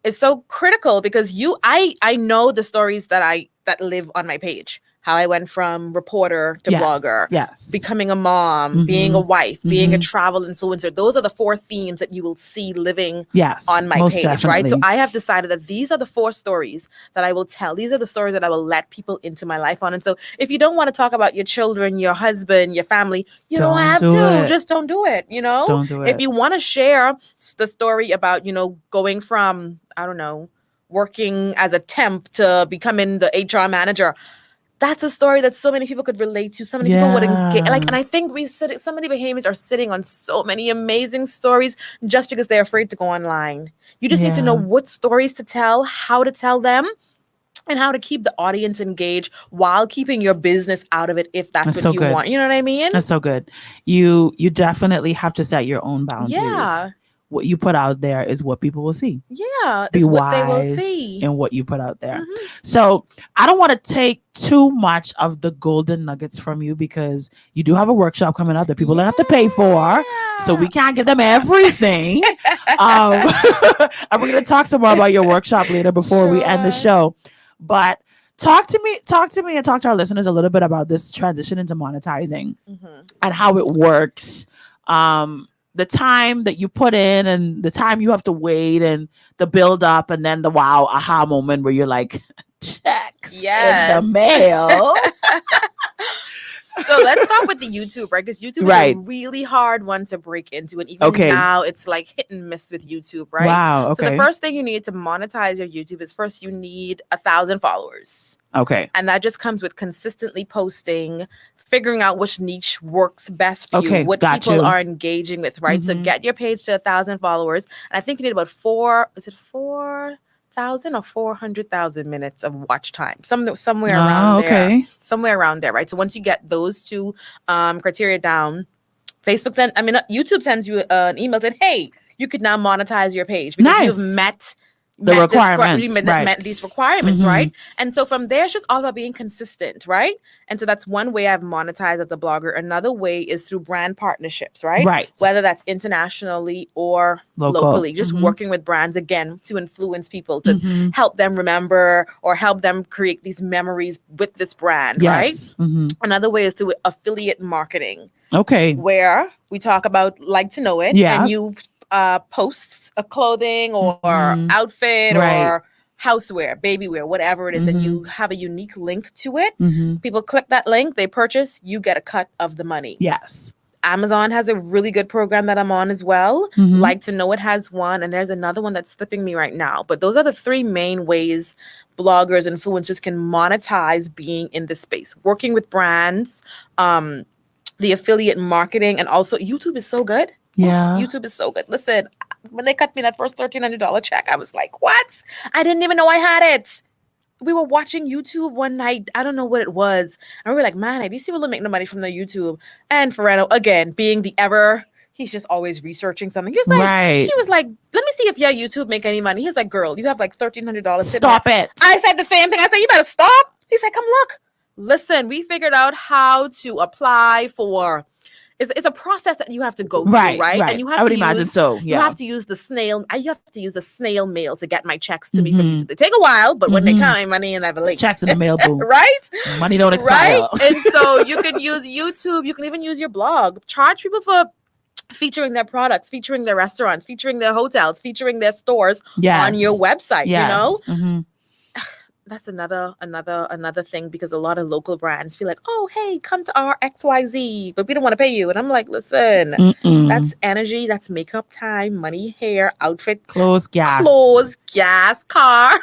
is so critical because I know the stories that live on my page. how I went from reporter to blogger, becoming a mom, being a wife, being a travel influencer. Those are the 4 themes that you will see living on my page, definitely. right? So I have decided that these are the 4 stories that I will tell. These are the stories that I will let people into my life on. And so if you don't want to talk about your children, your husband, your family, you don't have to. Just don't do it, you know? Don't do it. If you want to share the story about, you know, going from, I don't know, working as a temp to becoming the HR manager, that's a story that so many people could relate to. So many people would engage. Like, and I think so many Bahamians are sitting on so many amazing stories just because they're afraid to go online. You just need to know what stories to tell, how to tell them, and how to keep the audience engaged while keeping your business out of it if that's what you want. You know what I mean? That's so good. You definitely have to set your own boundaries. Yeah. What you put out there is what people will see. Yeah, Be it's wise what they will see in what you put out there. So I don't want to take too much of the golden nuggets from you because you do have a workshop coming up that people have to pay for. So we can't give them everything. And we're going to talk some more about your workshop later before we end the show. But talk to me and talk to our listeners a little bit about this transition into monetizing and how it works. The time that you put in and the time you have to wait and the build up and then the wow aha moment where you're like, checks in the mail. So let's start with the YouTube, right? Because YouTube is a really hard one to break into. And even now it's like hit and miss with YouTube, right? Wow. Okay. So the first thing you need to monetize your YouTube is first you need 1,000 followers. Okay. And that just comes with consistently posting, figuring out which niche works best for you, what people are engaging with, right? So get your page to 1,000 followers. And I think you need about 4,000 or 400,000 minutes of watch time, somewhere around there. Somewhere around there, right? So once you get those 2 criteria down, YouTube sends you an email saying, hey, you could now monetize your page because you've met these requirements, right? And so from there, it's just all about being consistent, right? And so that's one way I've monetized as a blogger. Another way is through brand partnerships, right? Right. Whether that's internationally or locally, just working with brands, again, to influence people, to help them remember or help them create these memories with this brand, right? Another way is through affiliate marketing. Okay. Where we talk about like to know it and you posts a clothing or outfit or houseware, baby wear, whatever it is, and you have a unique link to it. People click that link, they purchase, you get a cut of the money. Yes. Amazon has a really good program that I'm on as well. Like to know it has one, and there's another one that's slipping me right now. But those are the 3 main ways bloggers, influencers can monetize being in this space. Working with brands, the affiliate marketing, and also YouTube is so good. Yeah. YouTube is so good. Listen, when they cut me that first $1,300 check, I was like, what? I didn't even know I had it. We were watching YouTube one night. I don't know what it was. And we were like, man, these people don't make no money from their YouTube. And Ferrano, again, being he's just always researching something. He was like, let me see if your YouTube make any money. He's like, girl, you have like $1,300. Stop it. I said the same thing. I said, you better stop. He said, come look. Listen, we figured out how to apply for. It's a process that you have to go through, right? And you have imagine so. Yeah. You have to use the snail. I have to use the snail mail to get my checks to me from YouTube. They take a while, but when they come, money and I have a link. Checks in the mail, boom. Right? Money don't expire. Right? And so you can use YouTube. You can even use your blog. Charge people for featuring their products, featuring their restaurants, featuring their hotels, featuring their stores on your website. You know. That's another thing, because a lot of local brands feel like, oh, hey, come to our XYZ, but we don't want to pay you. And I'm like, listen, that's energy, that's makeup time, money, hair, outfit, clothes, gas, car.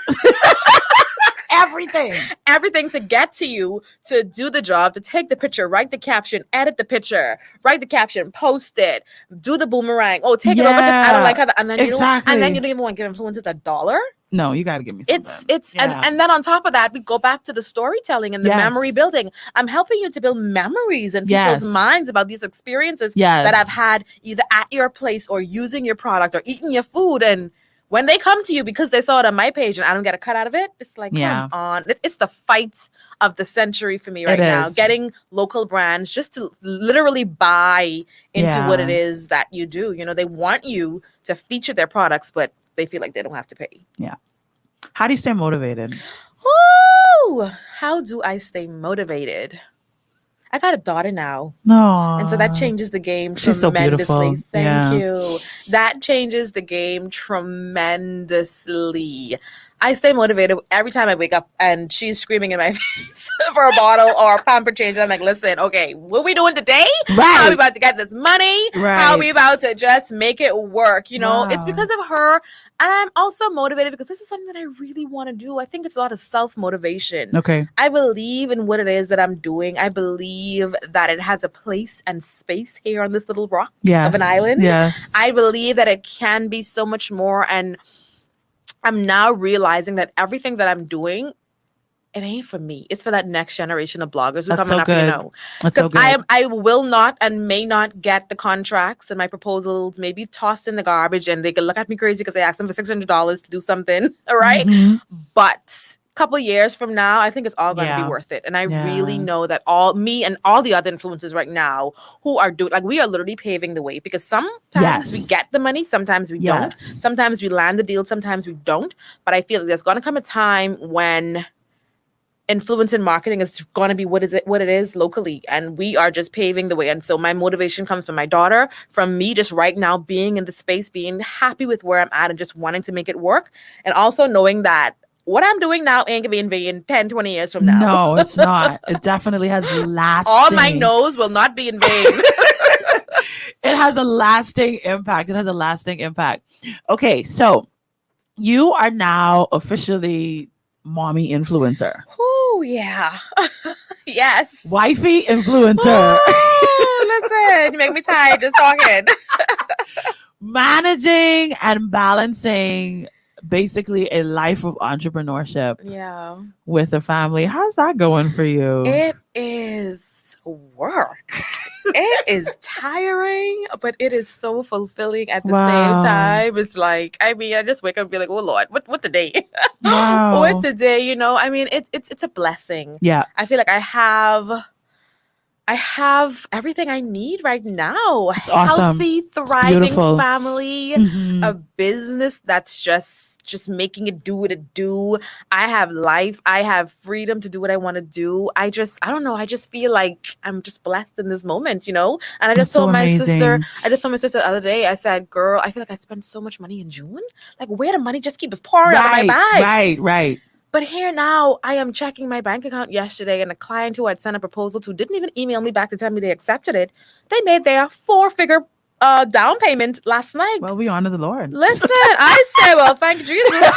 Everything to get to you, to do the job, to take the picture, write the caption, edit the picture, write the caption, post it, do the boomerang. Oh, take it over. I don't like how and then you don't even want to give influencers $1. No, you got to give me something. And then on top of that, we go back to the storytelling and the memory building. I'm helping you to build memories in people's minds about these experiences that I've had either at your place or using your product or eating your food. And when they come to you because they saw it on my page and I don't get a cut out of it, it's like, come on. It's the fight of the century for me right now. Getting local brands just to literally buy into what it is that you do. You know, they want you to feature their products, but they feel like they don't have to pay. Yeah. How do you stay motivated? How do I stay motivated? I got a daughter now. No. And so that changes the game She's so tremendously. beautiful. Thank you. That changes the game tremendously. I stay motivated every time I wake up and she's screaming in my face for a bottle or a pamper change. I'm like, listen, okay, what are we doing today? Right. How are we about to get this money? Right. How are we about to just make it work? You know, it's Wow. because of her. And I'm also motivated because this is something that I really want to do. I think it's a lot of self-motivation. Okay. I believe in what it is that I'm doing. I believe that it has a place and space here on this little rock of an island. Yes. I believe that it can be so much more. And I'm now realizing that everything that I'm doing, it ain't for me. It's for that next generation of bloggers who That's coming so up, good. you know. That's so Because good. I will not and may not get the contracts, and my proposals may be tossed in the garbage, and they can look at me crazy because I asked them for $600 to do something. All right. Mhm. But a couple years from now, I think it's all going to be worth it. And I really know that me and all the other influencers right now who are doing, like, we are literally paving the way, because sometimes we get the money, sometimes we don't. Sometimes we land the deal, sometimes we don't. But I feel like there's going to come a time when influence in marketing is going to be what it is locally, and we are just paving the way. And so my motivation comes from my daughter, from me just right now being in the space, being happy with where I'm at and just wanting to make it work, and also knowing that what I'm doing now ain't gonna be in vain 10, 20 years from now. No, it's not. It definitely has lasting. All my no's will not be in vain. It has a lasting impact. It has a lasting impact. Okay, so you are now officially mommy influencer. Oh yeah. Yes. Wifey influencer. Oh, listen, you make me tired just talking. Managing and balancing basically a life of entrepreneurship with a family. How's that going for you? It is work. It is tiring, but it is so fulfilling at the same time. It's like, I mean, I just wake up and be like, oh Lord, what the day? Wow. What's the day? You know, I mean, it's a blessing. Yeah. I feel like I have everything I need right now. It's awesome. Healthy, thriving family, a business that's just making it do what it do. I have life. I have freedom to do what I want to do. I don't know. I just feel like I'm just blessed in this moment, you know? And I just told my sister the other day, I said, girl, I feel like I spent so much money in June. Like, where the money just keeps pouring out of my bag. Right. But here now, I am checking my bank account yesterday, and a client who I'd sent a proposal to didn't even email me back to tell me they accepted it. They made their 4-figure down payment last night. Well, we honor the Lord. Listen, I say, well, thank Jesus.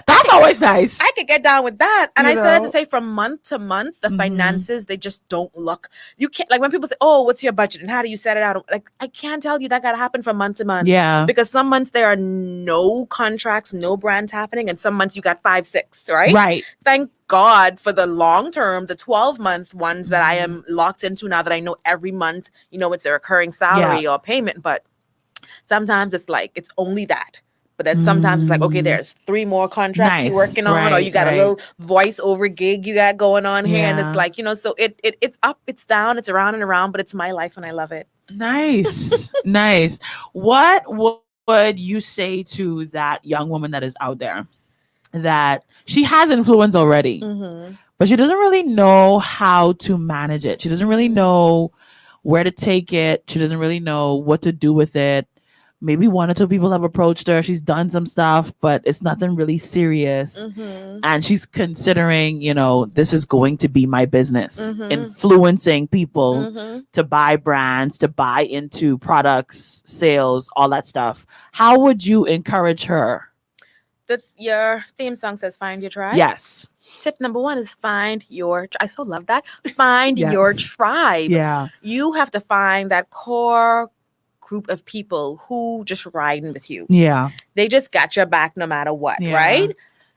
That's always nice. I could get down with that. And I started to say, from month to month, the finances, they just don't look. You can't, like, when people say, oh, what's your budget and how do you set it out? Like, I can't tell you that got to happen from month to month. Yeah. Because some months there are no contracts, no brands happening. And some months you got 5, 6, right? Right. Thank God for the long term, the 12-month ones that I am locked into now, that I know every month, you know, it's a recurring salary or payment. But sometimes it's like, it's only that. But then sometimes it's like, okay, there's 3 more contracts you're working on, or you got a little voiceover gig you got going on here. And it's like, you know, so it's up, it's down, it's around and around, but it's my life and I love it. Nice. Nice. What would you say to that young woman that is out there that she has influence already, but she doesn't really know how to manage it? She doesn't really know where to take it. She doesn't really know what to do with it. Maybe 1 or 2 people have approached her. She's done some stuff, but it's nothing really serious. And she's considering, you know, this is going to be my business, influencing people to buy brands, to buy into products, sales, all that stuff. How would you encourage her? Your theme song says find your tribe. Yes. Tip number 1 is find your, I so love that. Find your tribe. Yeah. You have to find that core group of people who just riding with you. Yeah. They just got your back no matter what, right?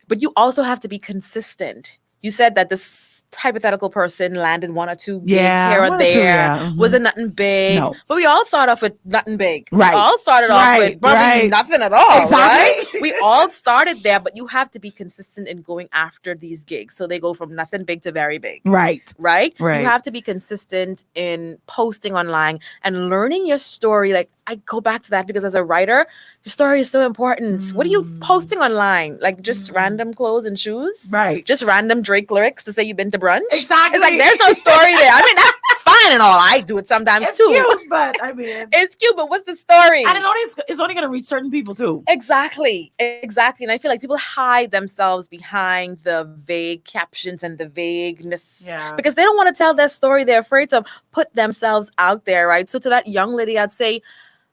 But you also have to be consistent. You said that this hypothetical person landed 1 or 2 gigs here or there. Wasn't nothing big. No. But we all start off with nothing big. Right. We all started off with probably nothing at all. Exactly. Right? We all started there, but you have to be consistent in going after these gigs. So they go from nothing big to very big. Right. You have to be consistent in posting online and learning your story. Like, I go back to that because as a writer, your story is so important. What are you posting online? Like just random clothes and shoes? Right. Just random Drake lyrics to say you've been to brunch? Exactly. It's like there's no story there. I mean, that's fine and all. I do it sometimes it's too. Cute, but I mean, it's cute, but what's the story? And it's only going to reach certain people too. Exactly. And I feel like people hide themselves behind the vague captions and the vagueness because they don't want to tell their story. They're afraid to put themselves out there, right? So to that young lady, I'd say,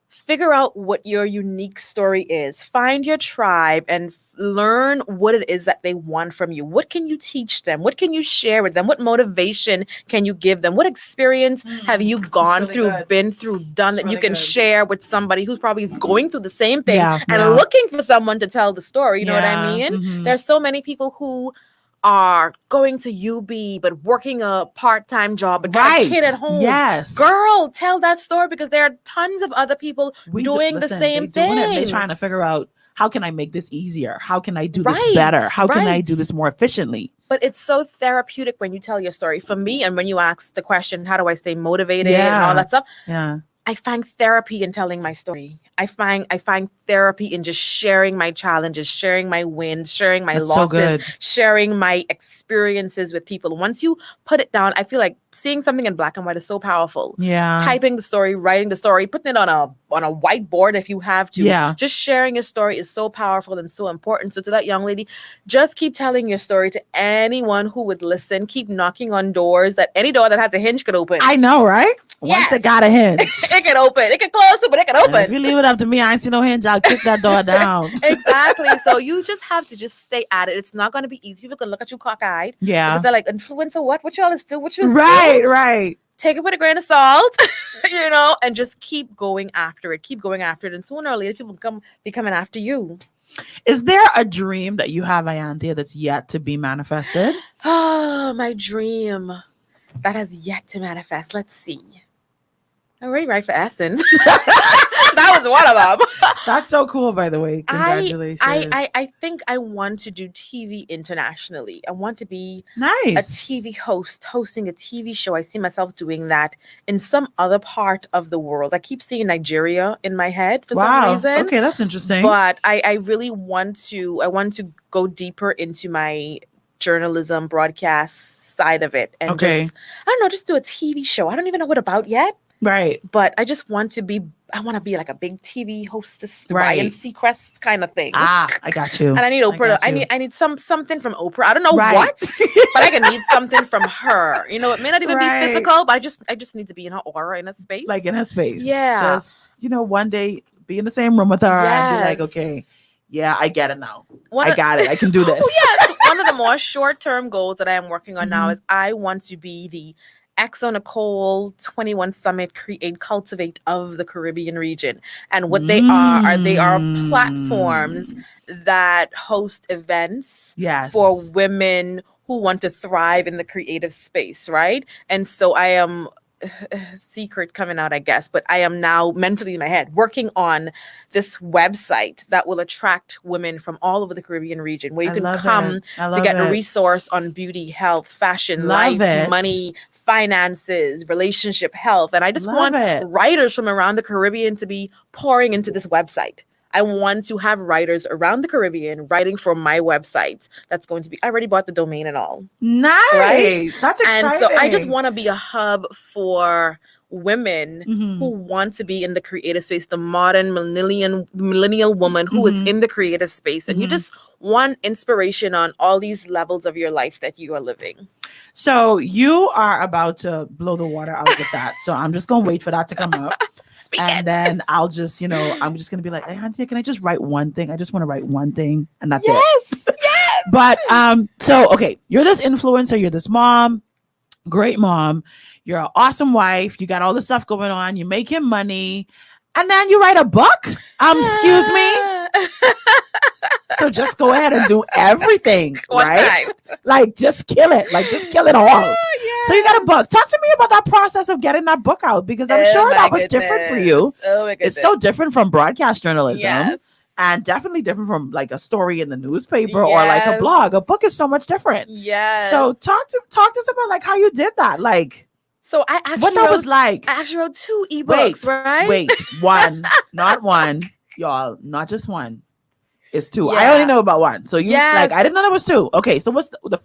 figure out what your unique story is. Find your tribe and learn what it is that they want from you. What can you teach them? What can you share with them? What motivation can you give them? What experience have you gone through, been through, done that you can share with somebody who's probably is going through the same thing and looking for someone to tell the story? You know what I mean? There's so many people who are going to UB but working a part-time job but got a kid at home. Yes. Girl, tell that story because there are tons of other people doing the same thing. They're trying to figure out, how can I make this easier? How can I do this better? How can I do this more efficiently? But it's so therapeutic when you tell your story. For me, and when you ask the question, how do I stay motivated and all that stuff? Yeah. I find therapy in telling my story. I find therapy in just sharing my challenges, sharing my wins, sharing my losses, sharing my experiences with people. Once you put it down, I feel like seeing something in black and white is so powerful. Yeah. Typing the story, writing the story, putting it on a whiteboard if you have to. Yeah. Just sharing your story is so powerful and so important. So to that young lady, just keep telling your story to anyone who would listen. Keep knocking on doors. That any door that has a hinge could open. I know, right? Once it got a hinge. It can open. It can close too, but it can open. And if you leave it up to me, I ain't see no hinge. I'll kick that door down. Exactly. So you just have to just stay at it. It's not going to be easy. People can look at you cockeyed. Yeah. Because they're like, influencer what? What y'all is do? What you Right. Take it with a grain of salt, and just keep going after it. Keep going after it. And sooner or later, people be coming after you. Is there a dream that you have, Ianthia, that's yet to be manifested? Oh, my dream that has yet to manifest. Let's see. I already write for Essence. That was one of them. That's so cool, by the way. Congratulations. I think I want to do TV internationally. I want to be a TV host, hosting a TV show. I see myself doing that in some other part of the world. I keep seeing Nigeria in my head for some reason. Okay, that's interesting. But I really want to go deeper into my journalism broadcast side of it. And just do a TV show. I don't even know what about yet. Right. But I just want to be like a big TV hostess, Ryan Seacrest kind of thing. I got you. And I need Oprah. I need something from Oprah. I don't know what, but I can need something from her. It may not even be physical, but I just need to be in her aura, in her space. Like in her space. Yeah. Just, one day be in the same room with her and be like, okay, yeah, I get it now. I got it. I can do this. Yes. One of the more short-term goals that I am working on now is I want to be the Exo Nicole 21 Summit Create Cultivate of the Caribbean region. And what they are platforms that host events for women who want to thrive in the creative space, right? And so I am secret coming out, I guess, but I am now mentally in my head working on this website that will attract women from all over the Caribbean region where you can come to get a resource on beauty, health, fashion, life, money, finances, relationship, health. And I just want writers from around the Caribbean to be pouring into this website. I want to have writers around the Caribbean writing for my website. That's going to be, I already bought the domain and all. Nice. Right? That's exciting. And so I just want to be a hub for women who want to be in the creative space, the modern millennial woman who is in the creative space. And you just want inspiration on all these levels of your life that you are living. So you are about to blow the water out with that. So I'm just going to wait for that to come up. Then I'll just, I'm just going to be like, hey, Ianthia, can I just write one thing? I just want to write one thing. And that's it. Yes. But so, okay, you're this influencer. You're this mom. Great mom. You're an awesome wife. You got all this stuff going on. You're making money. And then you write a book? Excuse me? So just go ahead and do everything, right? Like, just kill it. Like, just kill it all. Yeah. So you got a book. Talk to me about that process of getting that book out, because I'm sure that was different for you. Oh my goodness. It's so different from broadcast journalism. Yes. And definitely different from like a story in the newspaper or like a blog. A book is so much different. Yeah. So talk to us about like how you did that. Like, So I actually what that was like. I actually wrote 2 ebooks, right? Wait, one, not one, y'all, not just one. It's 2. Yeah. I only know about one. So you Yes. I didn't know there was 2. Okay, so what's the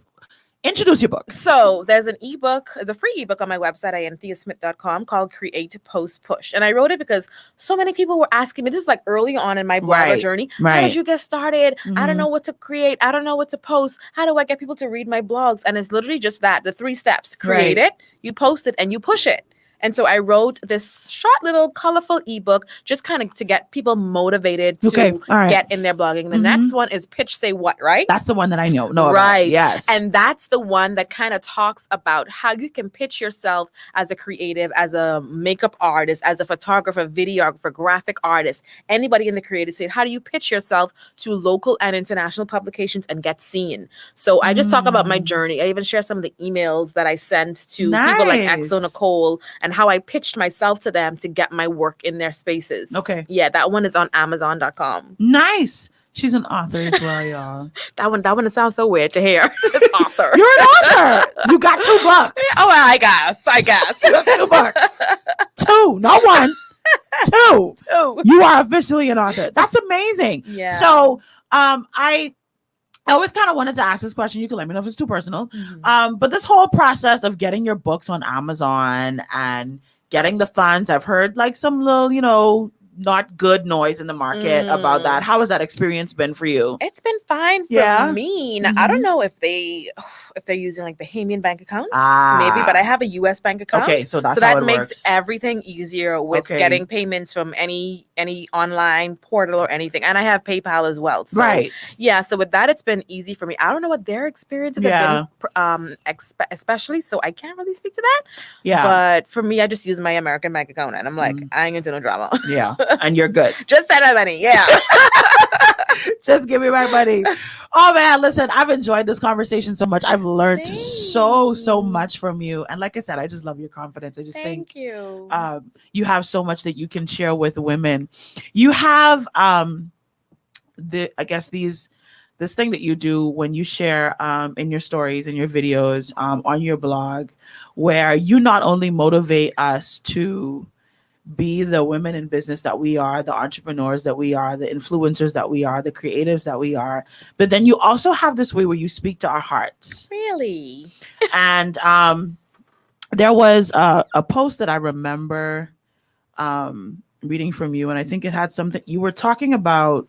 introduce your books. So there's an ebook, there's a free ebook on my website, ianthiasmith.com, called Create, Post, Push. And I wrote it because so many people were asking me, this is like early on in my blogger journey. How did you get started? I don't know what to create. I don't know what to post. How do I get people to read my blogs? And it's literally just that, the 3 steps. Create it, you post it, and you push it. And so I wrote this short little colorful ebook just kind of to get people motivated to get in their blogging. The next one is Pitch Say What, right? That's the one that I know right. about. Yes. And that's the one that kind of talks about how you can pitch yourself as a creative, as a makeup artist, as a photographer, videographer, graphic artist, anybody in the creative state. How do you pitch yourself to local and international publications and get seen? So I just talk about my journey. I even share some of the emails that I sent to people like Exo Nicole and how I pitched myself to them to get my work in their spaces. Okay. Yeah, that one is on Amazon.com. Nice. She's an author as well, y'all. That one sounds so weird to hear. Author. You're an author. You got 2 books. Oh, I guess. You have 2 books. 2, not 1. 2. You are officially an author. That's amazing. Yeah. So, I always kind of wanted to ask this question. You can let me know if it's too personal. But this whole process of getting your books on Amazon and getting the funds, I've heard like some little, not good noise in the market about that. How has that experience been for you? It's been fine for me. Now, I don't know if they're using like Bahamian bank accounts, maybe, but I have a US bank account. Okay, so that makes works. everything easier with getting payments from any online portal or anything. And I have PayPal as well. So, yeah, so with that, it's been easy for me. I don't know what their experiences have been, especially, so I can't really speak to that. Yeah. But for me, I just use my American bank account and I'm like, I ain't gonna do no drama. Yeah. And you're good. Just send my money. Yeah. Just give me my money. Oh man, listen, I've enjoyed this conversation so much. I've learned so much from you. And like I said, I just love your confidence. I just think you. You have so much that you can share with women. You have this thing that you do when you share in your stories and your videos on your blog, where you not only motivate us to be the women in business that we are, the entrepreneurs that we are, the influencers that we are, the creatives that we are, but then you also have this way where you speak to our hearts. Really? And there was a post that I remember reading from you, and I think it had something you were talking about.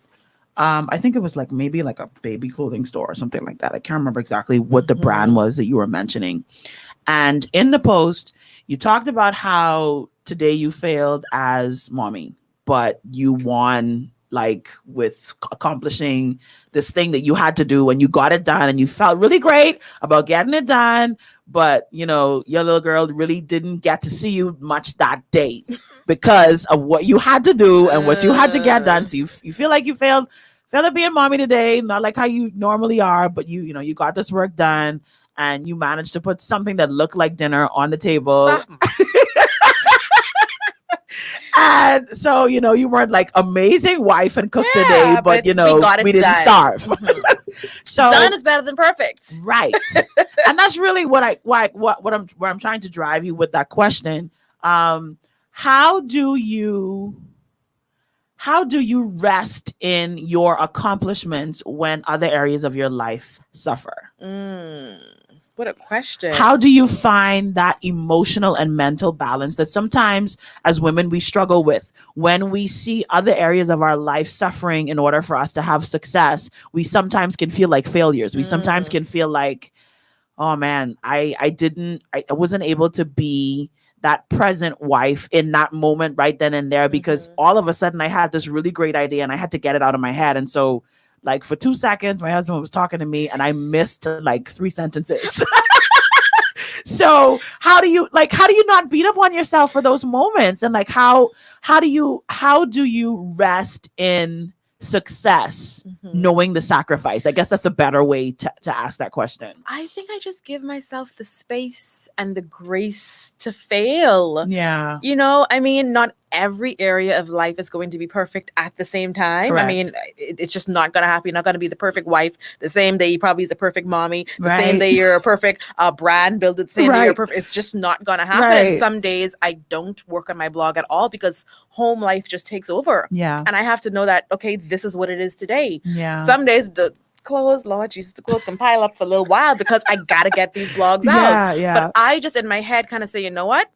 I think it was like maybe like a baby clothing store or something like that. I can't remember exactly what the brand was that you were mentioning. And in the post, you talked about how today you failed as mommy, but you won like with accomplishing this thing that you had to do, and you got it done, and you felt really great about getting it done. But your little girl really didn't get to see you much that day because of what you had to do and what you had to get done. So you feel like you failed at being mommy today, not like how you normally are, but you got this work done. And you managed to put something that looked like dinner on the table. And so, you weren't like amazing wife and cook today, but we didn't starve. So done is better than perfect. Right. And that's really what I'm trying to drive you with that question. How do you rest in your accomplishments when other areas of your life suffer? What a question. How do you find that emotional and mental balance that sometimes as women we struggle with when we see other areas of our life suffering in order for us to have success? We sometimes can feel like failures. We sometimes can feel like, oh man, I wasn't able to be that present wife in that moment right then and there because all of a sudden I had this really great idea and I had to get it out of my head. And so like for 2 seconds, my husband was talking to me and I missed like 3 sentences. So how do you not beat up on yourself for those moments? And like, how do you rest in success knowing the sacrifice? I guess that's a better way to ask that question. I think I just give myself the space and the grace to fail. Yeah. I mean, not every area of life is going to be perfect at the same time. Correct. I mean, it's just not going to happen. You're not going to be the perfect wife the same day you probably is a perfect mommy. The same day you're a perfect brand builder. The same day you're perfect. It's just not going to happen. And some days I don't work on my blog at all because home life just takes over. Yeah. And I have to know that, okay, this is what it is today. Yeah. Some days the clothes, Lord Jesus, the clothes can pile up for a little while because I got to get these blogs out. Yeah. But I just in my head kind of say, you know what?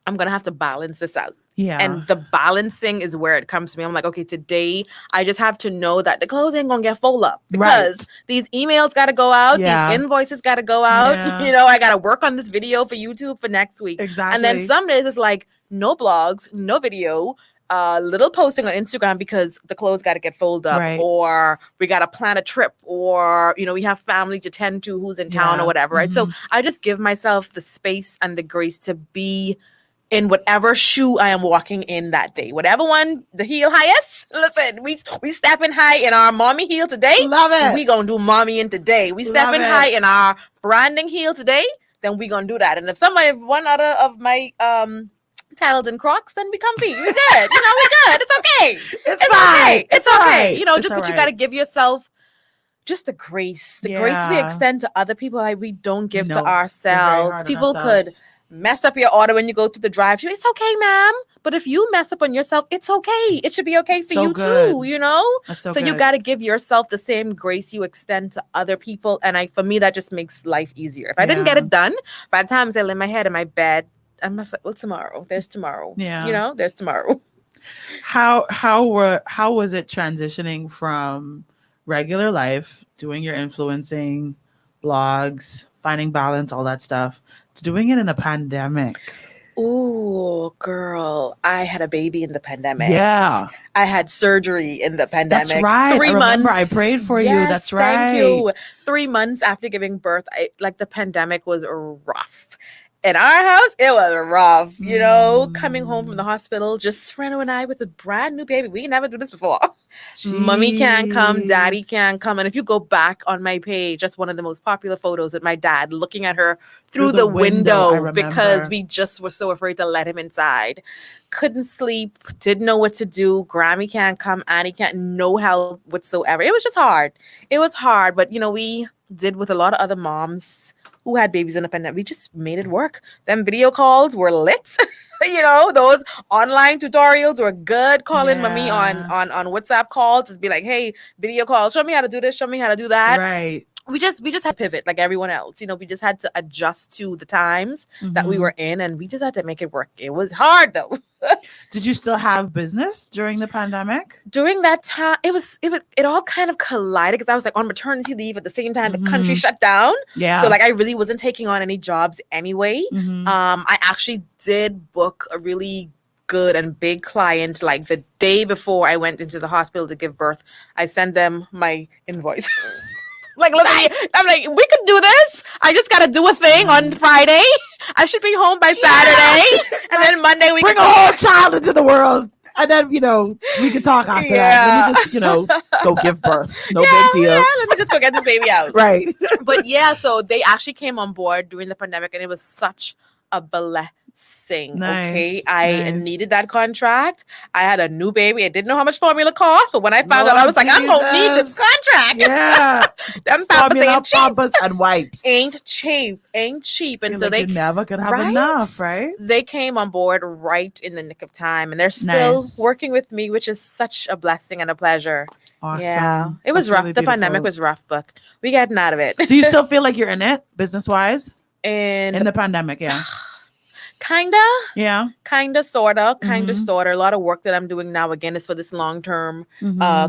I'm going to have to balance this out. Yeah. And the balancing is where it comes to me. I'm like, okay, today I just have to know that the clothes ain't going to get full up because these emails got to go out. These invoices got to go out. You know, I got to work on this video for YouTube for next week. Exactly. And then some days it's like no blogs, no video, little posting on Instagram because the clothes got to get folded up or we got to plan a trip or, you know, we have family to tend to who's in town or whatever. Right. So I just give myself the space and the grace to be in whatever shoe I am walking in that day. Whatever one, the heel highest. Listen, we stepping high in our mommy heel today. Love it. We gonna do mommy in today. We stepping high in our branding heel today. Then we gonna do that. And if one other of my titles and Crocs, then we comfy. We good. You know, we good. It's okay. It's okay. It's okay. You know, just but you gotta give yourself just the grace we extend to other people like we don't give to ourselves. People could mess up your order when you go to the drive-thru. It's okay, ma'am. But if you mess up on yourself, it's okay. It should be okay for you too, you know? So you got to give yourself the same grace you extend to other people. And for me, that just makes life easier. If I didn't get it done, by the time I lay my head in my bed, I'm like, well, tomorrow. There's tomorrow. Yeah. You know, there's tomorrow. How was it transitioning from regular life, doing your influencing, blogs, finding balance, all that stuff, to doing it in a pandemic? Ooh, girl, I had a baby in the pandemic. Yeah. I had surgery in the pandemic. That's right. 3 months. I prayed for you. That's right. Thank you. 3 months after giving birth, the pandemic was rough. In our house, it was rough, you know, coming home from the hospital, just Reno and I with a brand new baby. We never do this before. Jeez. Mommy can't come, daddy can't come. And if you go back on my page, that's one of the most popular photos with my dad looking at her through the window because we just were so afraid to let him inside. Couldn't sleep, didn't know what to do. Grammy can't come, Annie can't, no help whatsoever. It was just hard. It was hard, but, you know, we did with a lot of other moms who had babies in the pandemic. We just made it work. Them video calls were lit. You know, those online tutorials were good. Calling mommy on WhatsApp calls, just be like, hey, video call, show me how to do this, show me how to do that. Right. We just had to pivot like everyone else. You know, we just had to adjust to the times that we were in, and we just had to make it work. It was hard though. Did you still have business during the pandemic? During that time, it all kind of collided because I was like on maternity leave at the same time the country shut down. Yeah. So like I really wasn't taking on any jobs anyway. I actually did book a really good and big client like the day before I went into the hospital to give birth. I sent them my invoice. Like, look at me. I'm like, we could do this. I just got to do a thing on Friday. I should be home by Saturday. And then Monday we bring a whole child into the world. And then, you know, we can talk after that. Let me just, you know, go give birth. No big deal. Yeah, let me just go get this baby out. Right. But yeah, so they actually came on board during the pandemic, and it was such a blessing. Okay, I needed that contract. I had a new baby. I didn't know how much formula cost, but when I found out, I was like, I'm gonna need this contract. Yeah, them formula, pampers and wipes ain't cheap. And so they never could have enough, right? They came on board right in the nick of time, and they're still working with me, which is such a blessing and a pleasure. Awesome. Yeah, it was rough. Really the pandemic was rough, but we getting out of it. Do you still feel like you're in it business wise? In the pandemic, yeah. Kinda. Yeah. Kinda, sorta. A lot of work that I'm doing now, again, is for this long-term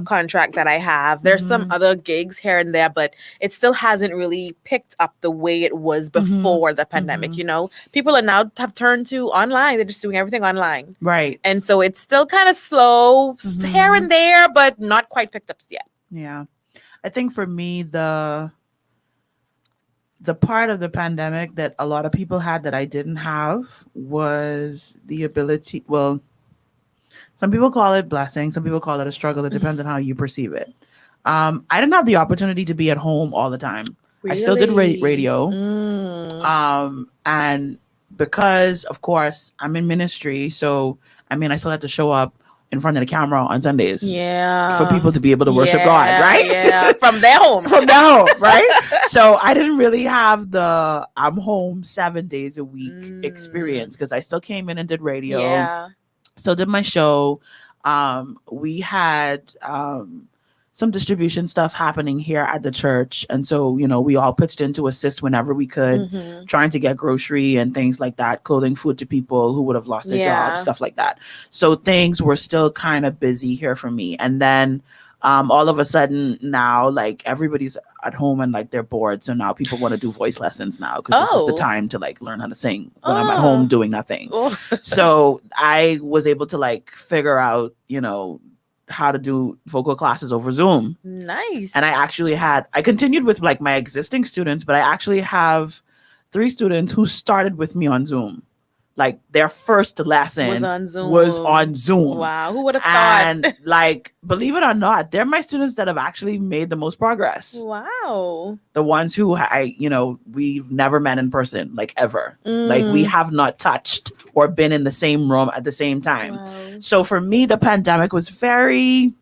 contract that I have. There's some other gigs here and there, but it still hasn't really picked up the way it was before the pandemic, you know? People are now have turned to online. They're just doing everything online. Right. And so it's still kind of slow here and there, but not quite picked up yet. Yeah. I think for me, the part of the pandemic that a lot of people had that I didn't have was the ability. Well, some people call it blessing. Some people call it a struggle. It depends on how you perceive it. I didn't have the opportunity to be at home all the time. Really? I still did radio. And because of course I'm in ministry, so I mean I still had to show up in front of the camera on Sundays. Yeah. For people to be able to worship God, right? Yeah. From their home. From their home, right? So I didn't really have the I'm home 7 days a week experience, because I still came in and did radio. Yeah. Still did my show. We had some distribution stuff happening here at the church. And so, you know, we all pitched in to assist whenever we could, trying to get grocery and things like that, clothing, food to people who would have lost their jobs, stuff like that. So things were still kind of busy here for me. And then all of a sudden now, like, everybody's at home and like they're bored. So now people want to do voice lessons now, because this is the time to like learn how to sing when I'm at home doing nothing. So I was able to like figure out, you know, how to do vocal classes over Zoom. Nice. And I continued with like my existing students, but I actually have 3 students who started with me on Zoom. Like their first lesson was on Zoom. Wow, who would have thought? And like, believe it or not, they're my students that have actually made the most progress. Wow. The ones who we've never met in person, like ever. Like we have not touched or been in the same room at the same time. Wow. So for me, the pandemic was it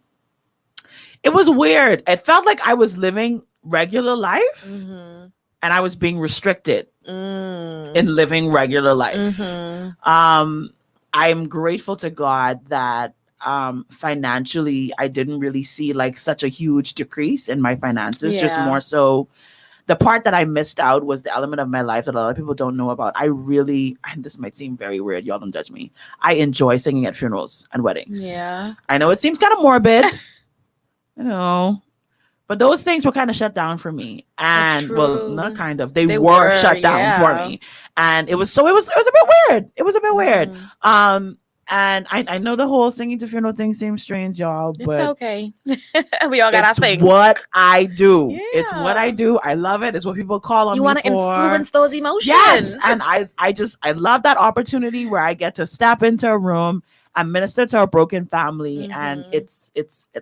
was weird. It felt like I was living regular life and I was being restricted in living regular life. I'm grateful to God that financially I didn't really see like such a huge decrease in my finances. Just more so the part that I missed out was the element of my life that a lot of people don't know about. I really, and this might seem very weird, y'all don't judge me, I enjoy singing at funerals and weddings. I know it seems kind of morbid, you know, but those things were kind of shut down for me. And well, not kind of, they were shut down for me. And it was a bit weird. It was a bit weird. And I know the whole singing to funeral thing seems strange, y'all, but it's okay. We all got our thing. It's what I do. It's what I do. I love it. It's what people call on me for. You want to influence those emotions. Yes. And I love that opportunity where I get to step into a room and minister to a broken family. And it's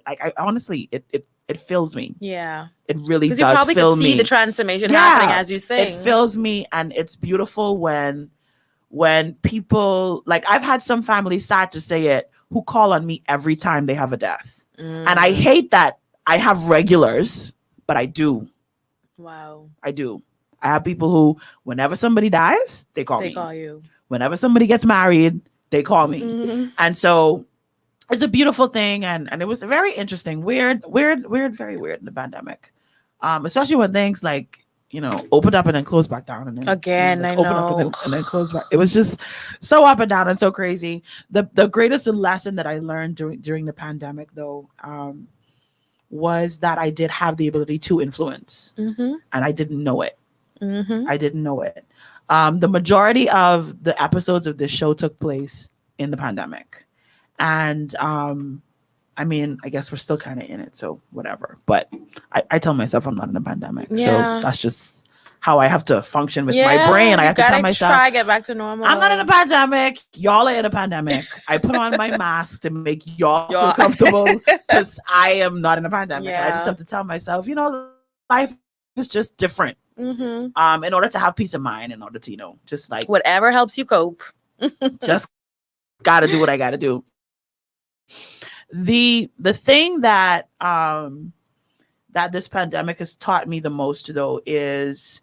like, I honestly, it fills me. Yeah. It really does fill me. Because you probably could see the transformation happening as you sing. It fills me, and it's beautiful when people, like, I've had some families, sad to say it, who call on me every time they have a death. And I hate that I have regulars, but I do. Wow. I do. I have people who, whenever somebody dies, they call me. They call you. Whenever somebody gets married, they call me. And so it's a beautiful thing. And it was very interesting, weird, very weird in the pandemic. Especially when things like, you know, opened up and then closed back down, and then again, I know, up and then closed back. It was just so up and down and so crazy. The greatest lesson that I learned during the pandemic, though, was that I did have the ability to influence, and I didn't know it. I didn't know it. The majority of the episodes of this show took place in the pandemic, and I mean, I guess we're still kind of in it, so whatever. But I tell myself I'm not in a pandemic. So that's just how I have to function with my brain. I have to tell myself, try get back to normal. I'm not in a pandemic. Y'all are in a pandemic. I put on my mask to make y'all feel comfortable, because I am not in a pandemic. I just have to tell myself, you know, life is just different. In order to have peace of mind, in order to, you know, just like whatever helps you cope. Just gotta do what I gotta do. The thing that that this pandemic has taught me the most, though, is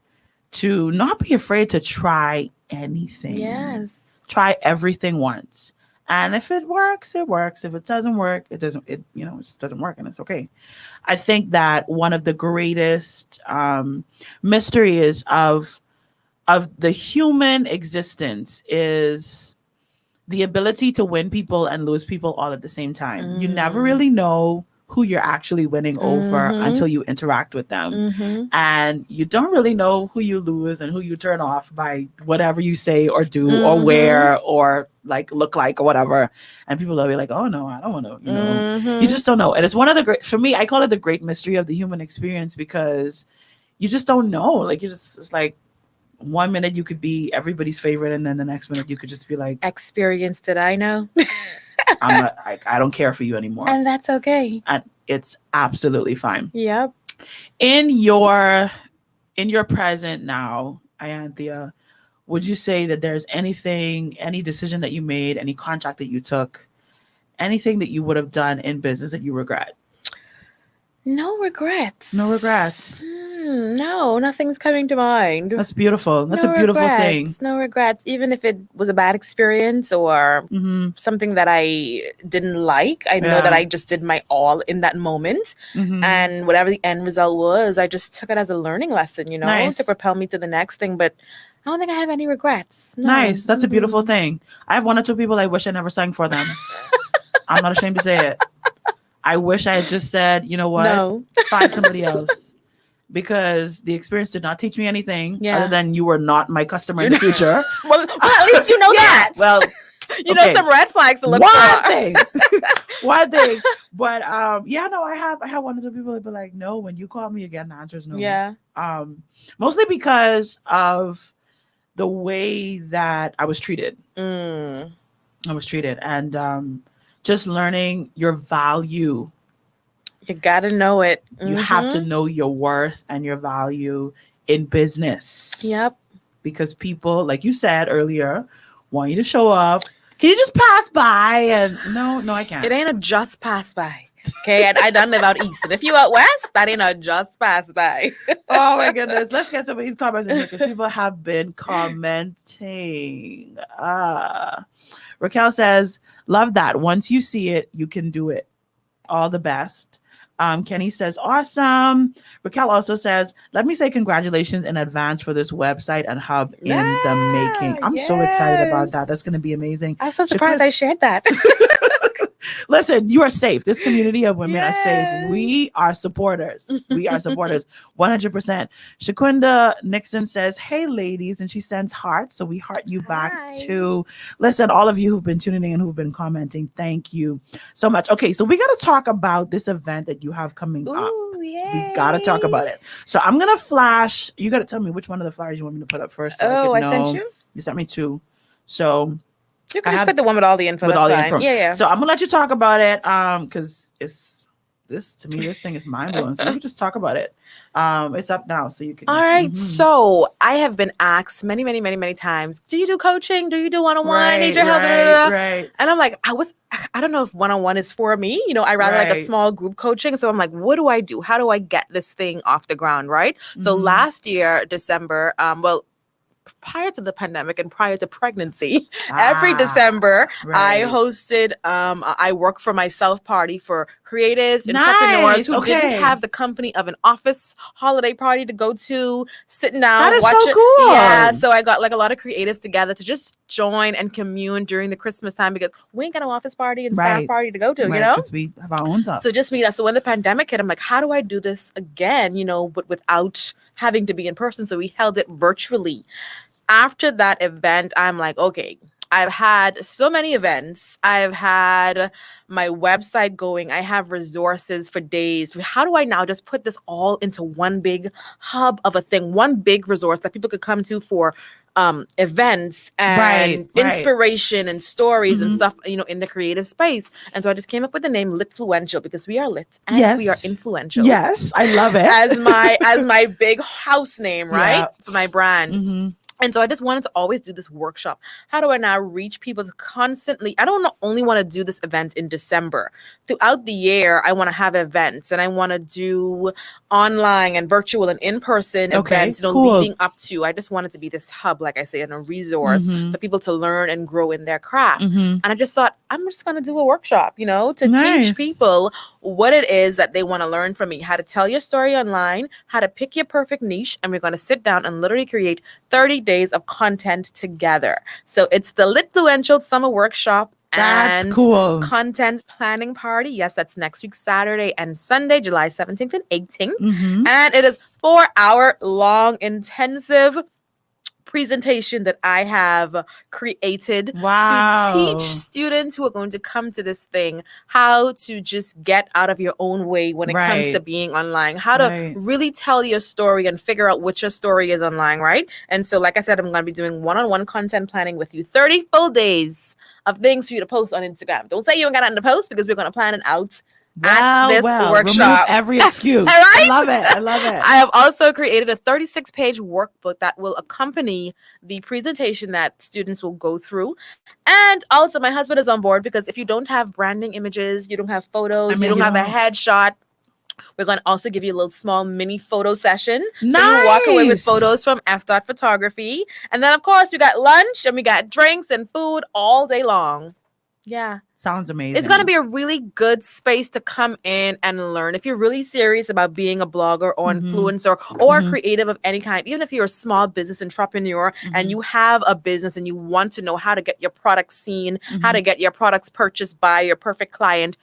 to not be afraid to try anything. Yes. Try everything once. And if it works, it works. If it doesn't work, it doesn't, it just doesn't work, and it's okay. I think that one of the greatest mysteries of the human existence is the ability to win people and lose people all at the same time. You never really know who you're actually winning over until you interact with them. And you don't really know who you lose and who you turn off by whatever you say or do or wear or like look like or whatever. And people will be like, oh no, I don't want to, you know. You just don't know. And it's one of the great, for me, I call it the great mystery of the human experience, because you just don't know. Like, it's like, 1 minute you could be everybody's favorite, and then the next minute you could just be like, experience did I know? I'm not, I don't care for you anymore. And that's okay. And it's absolutely fine. Yep. In your present now, Ianthia, would you say that there's anything, any decision that you made, any contract that you took, anything that you would have done in business that you regret? No regrets. No regrets. No, nothing's coming to mind. That's beautiful. That's a beautiful thing. No regrets. Even if it was a bad experience or something that I didn't like, I know that I just did my all in that moment. And whatever the end result was, I just took it as a learning lesson, you know, to propel me to the next thing. But I don't think I have any regrets. No. Nice. That's a beautiful thing. I have 1 or 2 people I wish I never sang for them. I'm not ashamed to say it. I wish I had just said, you know what? No. Find somebody else. Because the experience did not teach me anything other than you were not my customer in the future. well, at least you know that. Well, you know some red flags to look One for. thing. One thing. But no, I have 1 or 2 people that be like, no, when you call me again, the answer is no. Yeah. Mostly because of the way that I was treated. I was treated. And just learning your value. You gotta know it. You have to know your worth and your value in business. Yep. Because people, like you said earlier, want you to show up. Can you just pass by? And no, I can't. It ain't a just pass by. Okay, and I done live out east. And if you out west, that ain't a just pass by. Oh my goodness. Let's get some of these comments in here because people have been commenting. Raquel says, love that. Once you see it, you can do it. All the best. Kenny says, awesome. Raquel also says, let me say congratulations in advance for this website and hub in the making. I'm so excited about that. That's going to be amazing. I'm so surprised I shared that. Listen, you are safe. This community of women are safe. We are supporters. We are supporters. 100%. Shaquinda Nixon says, hey, ladies. And she sends hearts. So we heart you back too. Listen, all of you who've been tuning in and who've been commenting, thank you so much. Okay, so we got to talk about this event that you have coming up. We got to talk about it. So I'm going to flash. You got to tell me which one of the flyers you want me to put up first. So I sent you? You sent me 2. So you can just put the one with all the info. With all the info. Yeah. So I'm gonna let you talk about it. Because this thing is mind blowing. So we can just talk about it. It's up now, so you can. All right. So I have been asked many times, do you do coaching? Do you do one-on-one? Need your help? Right. And I'm like, I don't know if one-on-one is for me. You know, I rather like a small group coaching. So I'm like, what do I do? How do I get this thing off the ground? Right. So last year, December, prior to the pandemic and prior to pregnancy, every December, I hosted I work for myself party for creatives, entrepreneurs who didn't have the company of an office holiday party to go to, sitting down, that is watch so it. Cool. Yeah, so I got like a lot of creatives together to just join and commune during the Christmas time because we ain't got no office party and staff party to go to, you know? Because we have our own stuff. So just meet us. So when the pandemic hit, I'm like, how do I do this again, you know, but without having to be in person? So we held it virtually. After that event, I'm like, okay, I've had so many events. I've had my website going. I have resources for days. How do I now just put this all into one big hub of a thing, one big resource that people could come to for events and inspiration and stories and stuff, you know, in the creative space. And so I just came up with the name LITFLUENTIal because we are lit and we are influential. Yes, I love it. As my big house name, right? For my brand. And so I just wanted to always do this workshop. How do I now reach people constantly? I don't only want to do this event in December. Throughout the year, I want to have events and I want to do online and virtual and in-person events, you know, leading up to. I just want it to be this hub, like I say, and a resource for people to learn and grow in their craft. And I just thought, I'm just going to do a workshop, you know, to teach people what it is that they want to learn from me, how to tell your story online, how to pick your perfect niche. And we're going to sit down and literally create 30 days of content together. So it's the LITFLUENTIal Summer Workshop. That's and cool. Content planning party. Yes, that's next week, Saturday and Sunday, July 17th and 18th. And it is 4-hour long intensive presentation that I have created to teach students who are going to come to this thing how to just get out of your own way when it comes to being online, how to really tell your story and figure out what your story is online, right? And so, like I said, I'm going to be doing one-on-one content planning with you, 30 full days of things for you to post on Instagram. Don't say you ain't got nothing to post because we're going to plan it out at this workshop. Remove every excuse. Right? I love it. I love it. I have also created a 36-page workbook that will accompany the presentation that students will go through. And also my husband is on board because if you don't have branding images, you don't have photos, you don't have a headshot, we're going to also give you a little small mini photo session. Nice. So you walk away with photos from F. Photography. And then, of course, we got lunch and we got drinks and food all day long. Yeah. Sounds amazing. It's going to be a really good space to come in and learn. If you're really serious about being a blogger or influencer or creative of any kind, even if you're a small business entrepreneur and you have a business and you want to know how to get your products seen, how to get your products purchased by your perfect client,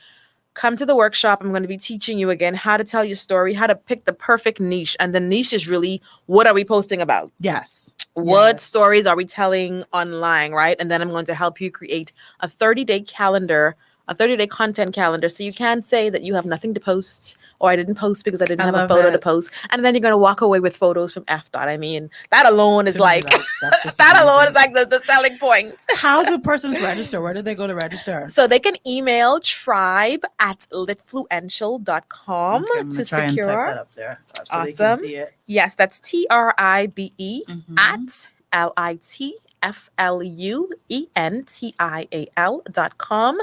come to the workshop. I'm going to be teaching you again how to tell your story, how to pick the perfect niche. And the niche is really, what are we posting about? Yes. What stories are we telling online, right? And then I'm going to help you create a 30-day calendar, a 30-day content calendar. So you can say that you have nothing to post or I didn't post because I didn't have a photo to post. And then you're going to walk away with photos from F. I mean, that alone is like, that alone is like the selling point. How do persons register? Where do they go to register? So they can email tribe@litfluential.com to secure. And type that up there so they can see it. Yes, that's TRIBE at LITFLUENTIAL.com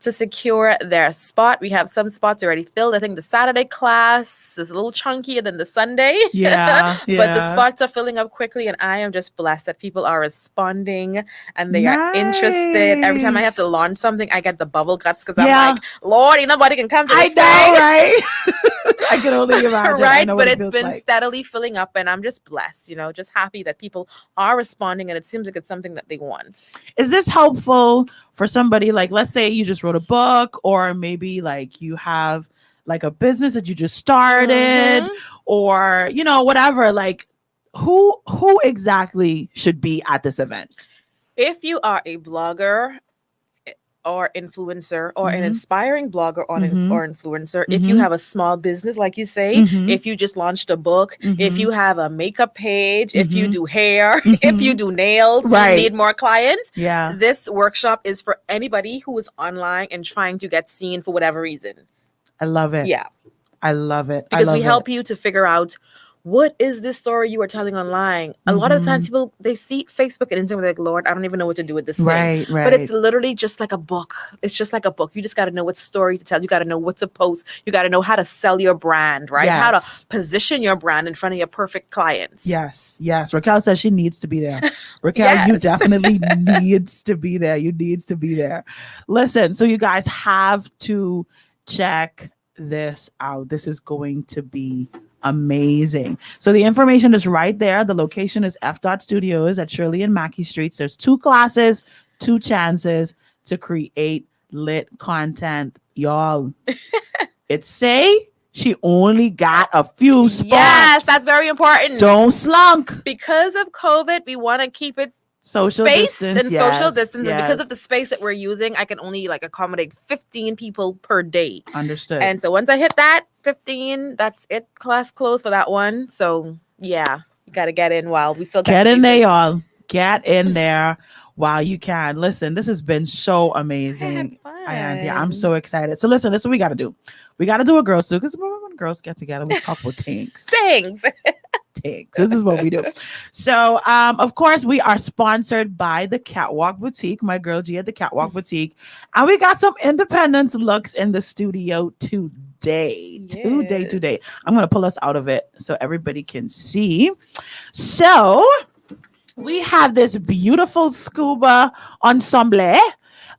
to secure their spot. We have some spots already filled. I think the Saturday class is a little chunkier than the Sunday. Yeah. But the spots are filling up quickly, and I am just blessed that people are responding and they are interested. Every time I have to launch something, I get the bubble guts because I'm like, Lord, nobody can come to this thing. Right? I can only imagine. Right? But it's been steadily filling up, and I'm just blessed, just happy that people are responding, and it seems like it's something that they want. Is this helpful for somebody, like, let's say you just wrote a book, or maybe like you have like a business that you just started, or whatever, like who exactly should be at this event? If you are a blogger or influencer or an inspiring blogger or influencer, if you have a small business, like you say, if you just launched a book, if you have a makeup page, if you do hair, if you do nails, you need more clients. Yeah. This workshop is for anybody who is online and trying to get seen for whatever reason. I love it. Yeah. I love it. Because we help you to figure out, what is this story you are telling online? A lot of the times people, they see Facebook and Instagram, they're like, Lord, I don't even know what to do with this thing. Right. But it's literally just like a book. It's just like a book. You just got to know what story to tell. You got to know what to post. You got to know how to sell your brand, right? Yes. How to position your brand in front of your perfect clients. Yes. Raquel says she needs to be there. Raquel, you definitely needs to be there. You needs to be there. Listen, so you guys have to check this out. This is going to be amazing. So the information is right there. The location is F. Studios at Shirley and Mackey Streets. There's 2 classes, 2 chances to create lit content. Y'all, it say she only got a few spots. Yes, that's very important. Don't slunk. Because of COVID, we want to keep it social space distance, and social distance. Yes. And because of the space that we're using, I can only accommodate 15 people per day. Understood. And so once I hit that 15, that's it. Class closed for that one. So yeah, you got to get in while we still get in there, y'all. Get in there while you can. Listen, this has been so amazing. I'm so excited. So listen, this is what we got to do. We got to do a girls do, because when girls get together, we talk about things. This is what we do. So, of course, we are sponsored by the Catwalk Boutique, my girl G at the Catwalk Boutique. And we got some Independence looks in the studio today. Today. I'm going to pull us out of it so everybody can see. So we have this beautiful scuba ensemble.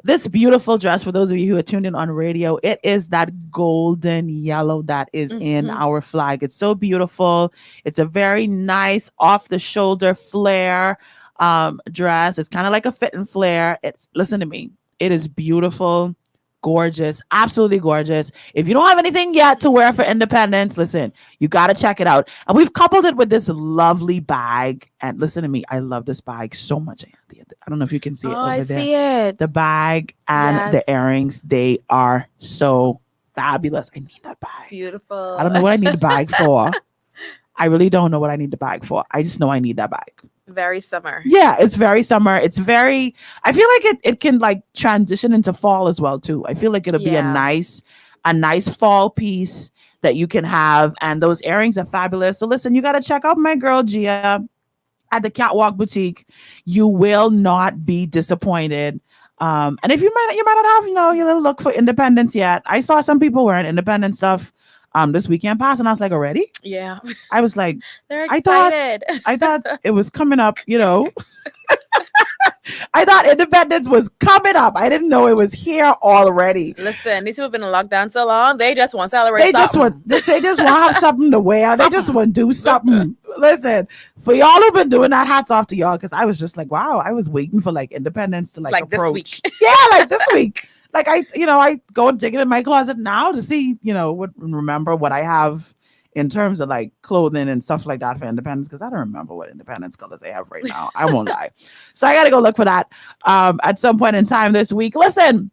This beautiful dress, for those of you who are tuned in on radio, it is that golden yellow that is in our flag. It's so beautiful. It's a very nice off-the-shoulder flare dress. It's kind of like a fit and flare. Listen to me. It is beautiful, gorgeous, absolutely gorgeous. If you don't have anything yet to wear for Independence, listen, you got to check it out. And we've coupled it with this lovely bag. And listen to me, I love this bag so much. I don't know if you can see it over there. I see it. The bag and the earrings, they are so fabulous. I need that bag. Beautiful. I don't know what I need the bag for. I really don't know what I need the bag for. I just know I need that bag. Very summer. Yeah, it's very summer. It's very, I feel like it can transition into fall as well too. I feel like it'll be a nice a nice fall piece that you can have. And those earrings are fabulous. So listen, you got to check out my girl Gia at the Catwalk Boutique. You will not be disappointed. And if you might not have, your little look for independence yet. I saw some people wearing independent stuff this weekend past, and I was like, already? Yeah. I was like, they're excited. I thought it was coming up, I thought independence was coming up. I didn't know it was here already. Listen, these people have been in lockdown so long. They just want to celebrate. They just want to have something to wear. They just want to do something. Listen, for y'all who've been doing that, hats off to y'all, because I was just like, wow, I was waiting for like independence to like approach. This week. Yeah, like this week. Like I go and dig it in my closet now to see, remember what I have in terms of like clothing and stuff like that for independence, because I don't remember what independence colors they have right now. I won't lie. So I got to go look for that at some point in time this week. Listen,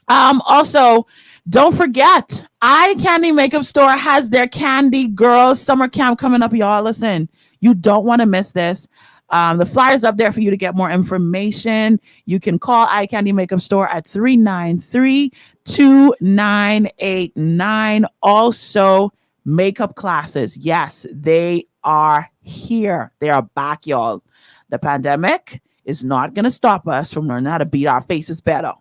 also, don't forget, Eye Candy Makeup Store has their Candy Girls Summer Camp coming up, y'all. Listen, you don't want to miss this. The flyer's up there for you to get more information. You can call Eye Candy Makeup Store at 393-2989. Also, makeup classes. Yes, they are here. They are back, y'all. The pandemic is not going to stop us from learning how to beat our faces better.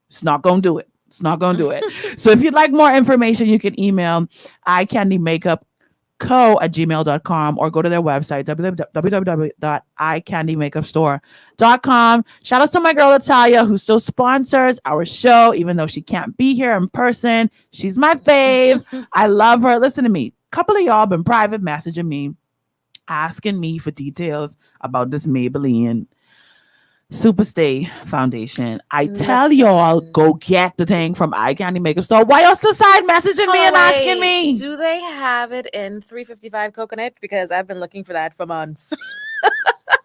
It's not going to do it. It's not going to do it. So if you'd like more information, you can email eyecandymakeupco@gmail.com or go to their website, www.eyecandymakeupstore.com. Shout out to my girl, Natalia, who still sponsors our show, even though she can't be here in person. She's my fave. I love her. Listen to me. A couple of y'all been private messaging me, asking me for details about this Maybelline Superstay foundation. I tell y'all, go get the thing from Eye Candy Makeup Store. Why else the side messaging me and asking me? Do they have it in 355 coconut? Because I've been looking for that for months.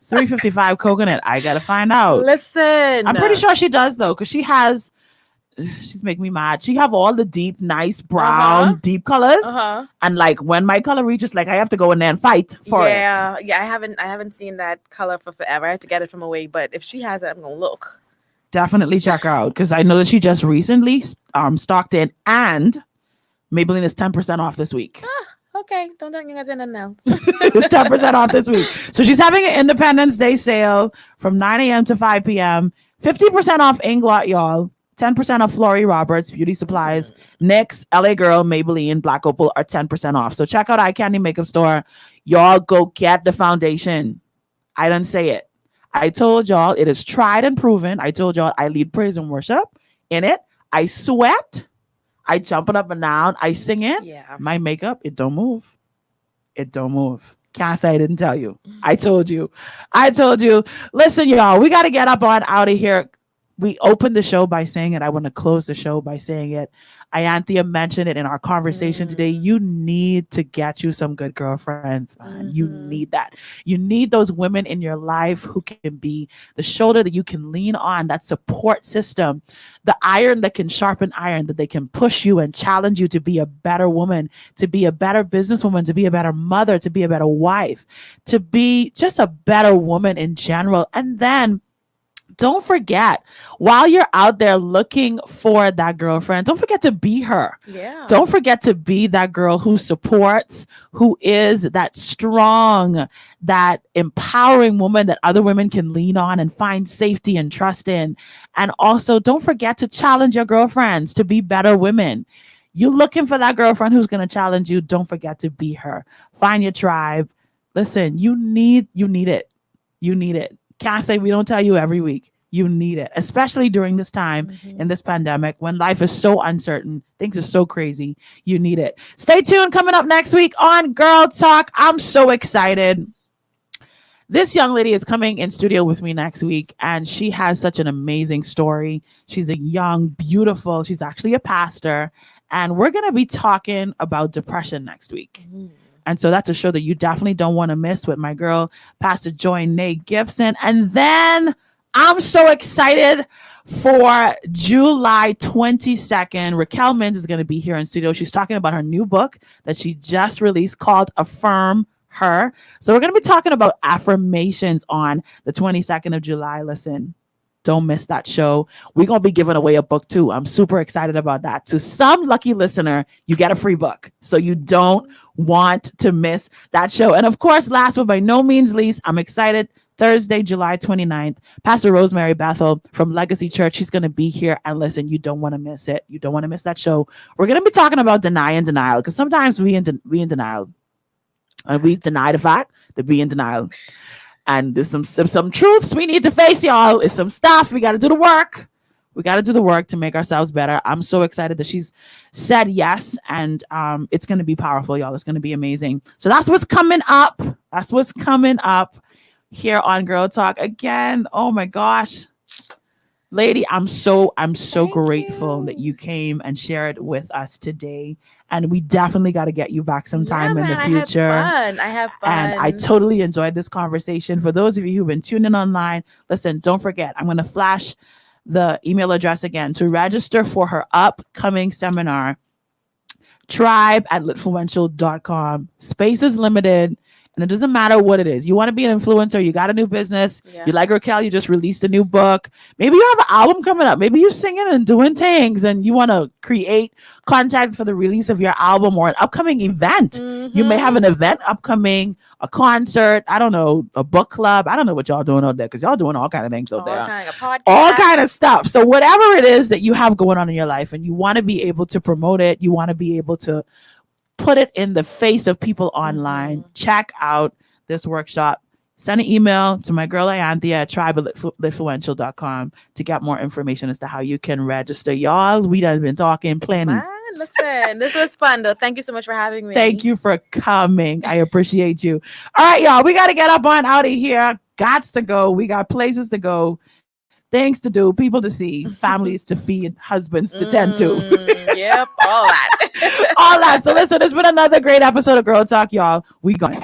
355 coconut. I gotta find out. Listen, I'm pretty sure she does though, because she's making me mad. She have all the deep, nice brown, deep colors. And like when my color reaches, like I have to go in there and fight for it. Yeah. I haven't seen that color for forever. I have to get it from away. But if she has it, I'm gonna look. Definitely check her out, because I know that she just recently stocked in, and Maybelline is 10% off this week. Okay, don't tell you guys in now. It's 10% off this week. So she's having an Independence Day sale from 9 a.m. to 5 p.m. 50% off Inglot, y'all. 10% off Florrie Roberts, Beauty Supplies, NYX, LA Girl, Maybelline, Black Opal are 10% off. So check out Eye Candy Makeup Store. Y'all go get the foundation. I didn't say it. I told y'all it is tried and proven. I told y'all I lead praise and worship in it. I sweat. I jumping up and down. I sing it. Yeah. My makeup, it don't move. It don't move. Can't say I didn't tell you. I told you. Listen, y'all, we got to get up on out of here. We opened the show by saying it. I want to close the show by saying it. Ianthia mentioned it in our conversation today. You need to get you some good girlfriends, man. You need that. You need those women in your life who can be the shoulder that you can lean on, that support system, the iron that can sharpen iron, that they can push you and challenge you to be a better woman, to be a better businesswoman, to be a better mother, to be a better wife, to be just a better woman in general. And then don't forget, while you're out there looking for that girlfriend, don't forget to be her. Yeah. Don't forget to be that girl who supports, who is that strong, that empowering woman that other women can lean on and find safety and trust in. And also, don't forget to challenge your girlfriends to be better women. You're looking for that girlfriend who's going to challenge you. Don't forget to be her. Find your tribe. Listen, you need it. You need it. Can't say we don't tell you every week. You need it, especially during this time in this pandemic when life is so uncertain. Things are so crazy. You need it. Stay tuned. Coming up next week on Girl Talk. I'm so excited. This young lady is coming in studio with me next week, and she has such an amazing story. She's a young, beautiful, she's actually a pastor, and we're going to be talking about depression next week. And so that's a show that you definitely don't want to miss with my girl, Pastor Joy Nay Gibson. And then I'm so excited for July 22nd. Raquel Mins is going to be here in studio. She's talking about her new book that she just released called Affirm Her. So we're going to be talking about affirmations on the 22nd of July. Listen, Don't miss that show. We're going to be giving away a book too. I'm super excited about that. To some lucky listener, you get a free book. So you don't want to miss that show. And of course, last but by no means least, I'm excited. Thursday, July 29th, Pastor Rosemary Bethel from Legacy Church. She's going to be here. And listen, you don't want to miss it. You don't want to miss that show. We're going to be talking about denial, because sometimes we in denial. And we deny the fact that we in denial. And there's some truths we need to face, y'all. It's some stuff. We got to do the work. We got to do the work to make ourselves better. I'm so excited that she's said yes. And it's going to be powerful, y'all. It's going to be amazing. So that's what's coming up. That's what's coming up here on Girl Talk. Again, oh my gosh. Lady, I'm so grateful that you came and shared with us today. And we definitely got to get you back sometime in the future. I have fun. And I totally enjoyed this conversation. For those of you who've been tuning in online, listen, don't forget, I'm going to flash the email address again to register for her upcoming seminar, tribe@litfluential.com. Space is limited. And it doesn't matter what it is. You want to be an influencer. You got a new business. Yeah. You like Raquel. You just released a new book. Maybe you have an album coming up. Maybe you're singing and doing things and you want to create content for the release of your album or an upcoming event. Mm-hmm. You may have an event upcoming, a concert. I don't know, a book club. I don't know what y'all doing out there because y'all doing all kind of things out there. All kind of stuff. So whatever it is that you have going on in your life and you want to be able to promote it, you want to be able to put it in the face of people online. Check out this workshop. Send an email to my girl Ianthia at tribe@litfluential.com to get more information as to how you can register. Y'all, we done been talking plenty. Listen, this was fun though. Thank you so much for having me. Thank you for coming. I appreciate you. All right, y'all, we got to get up on out of here. Gots to go. We got places to go. Things to do, people to see, families to feed, husbands to tend to. Yep, all that. All that. So listen, it's been another great episode of Girl Talk, y'all. We going.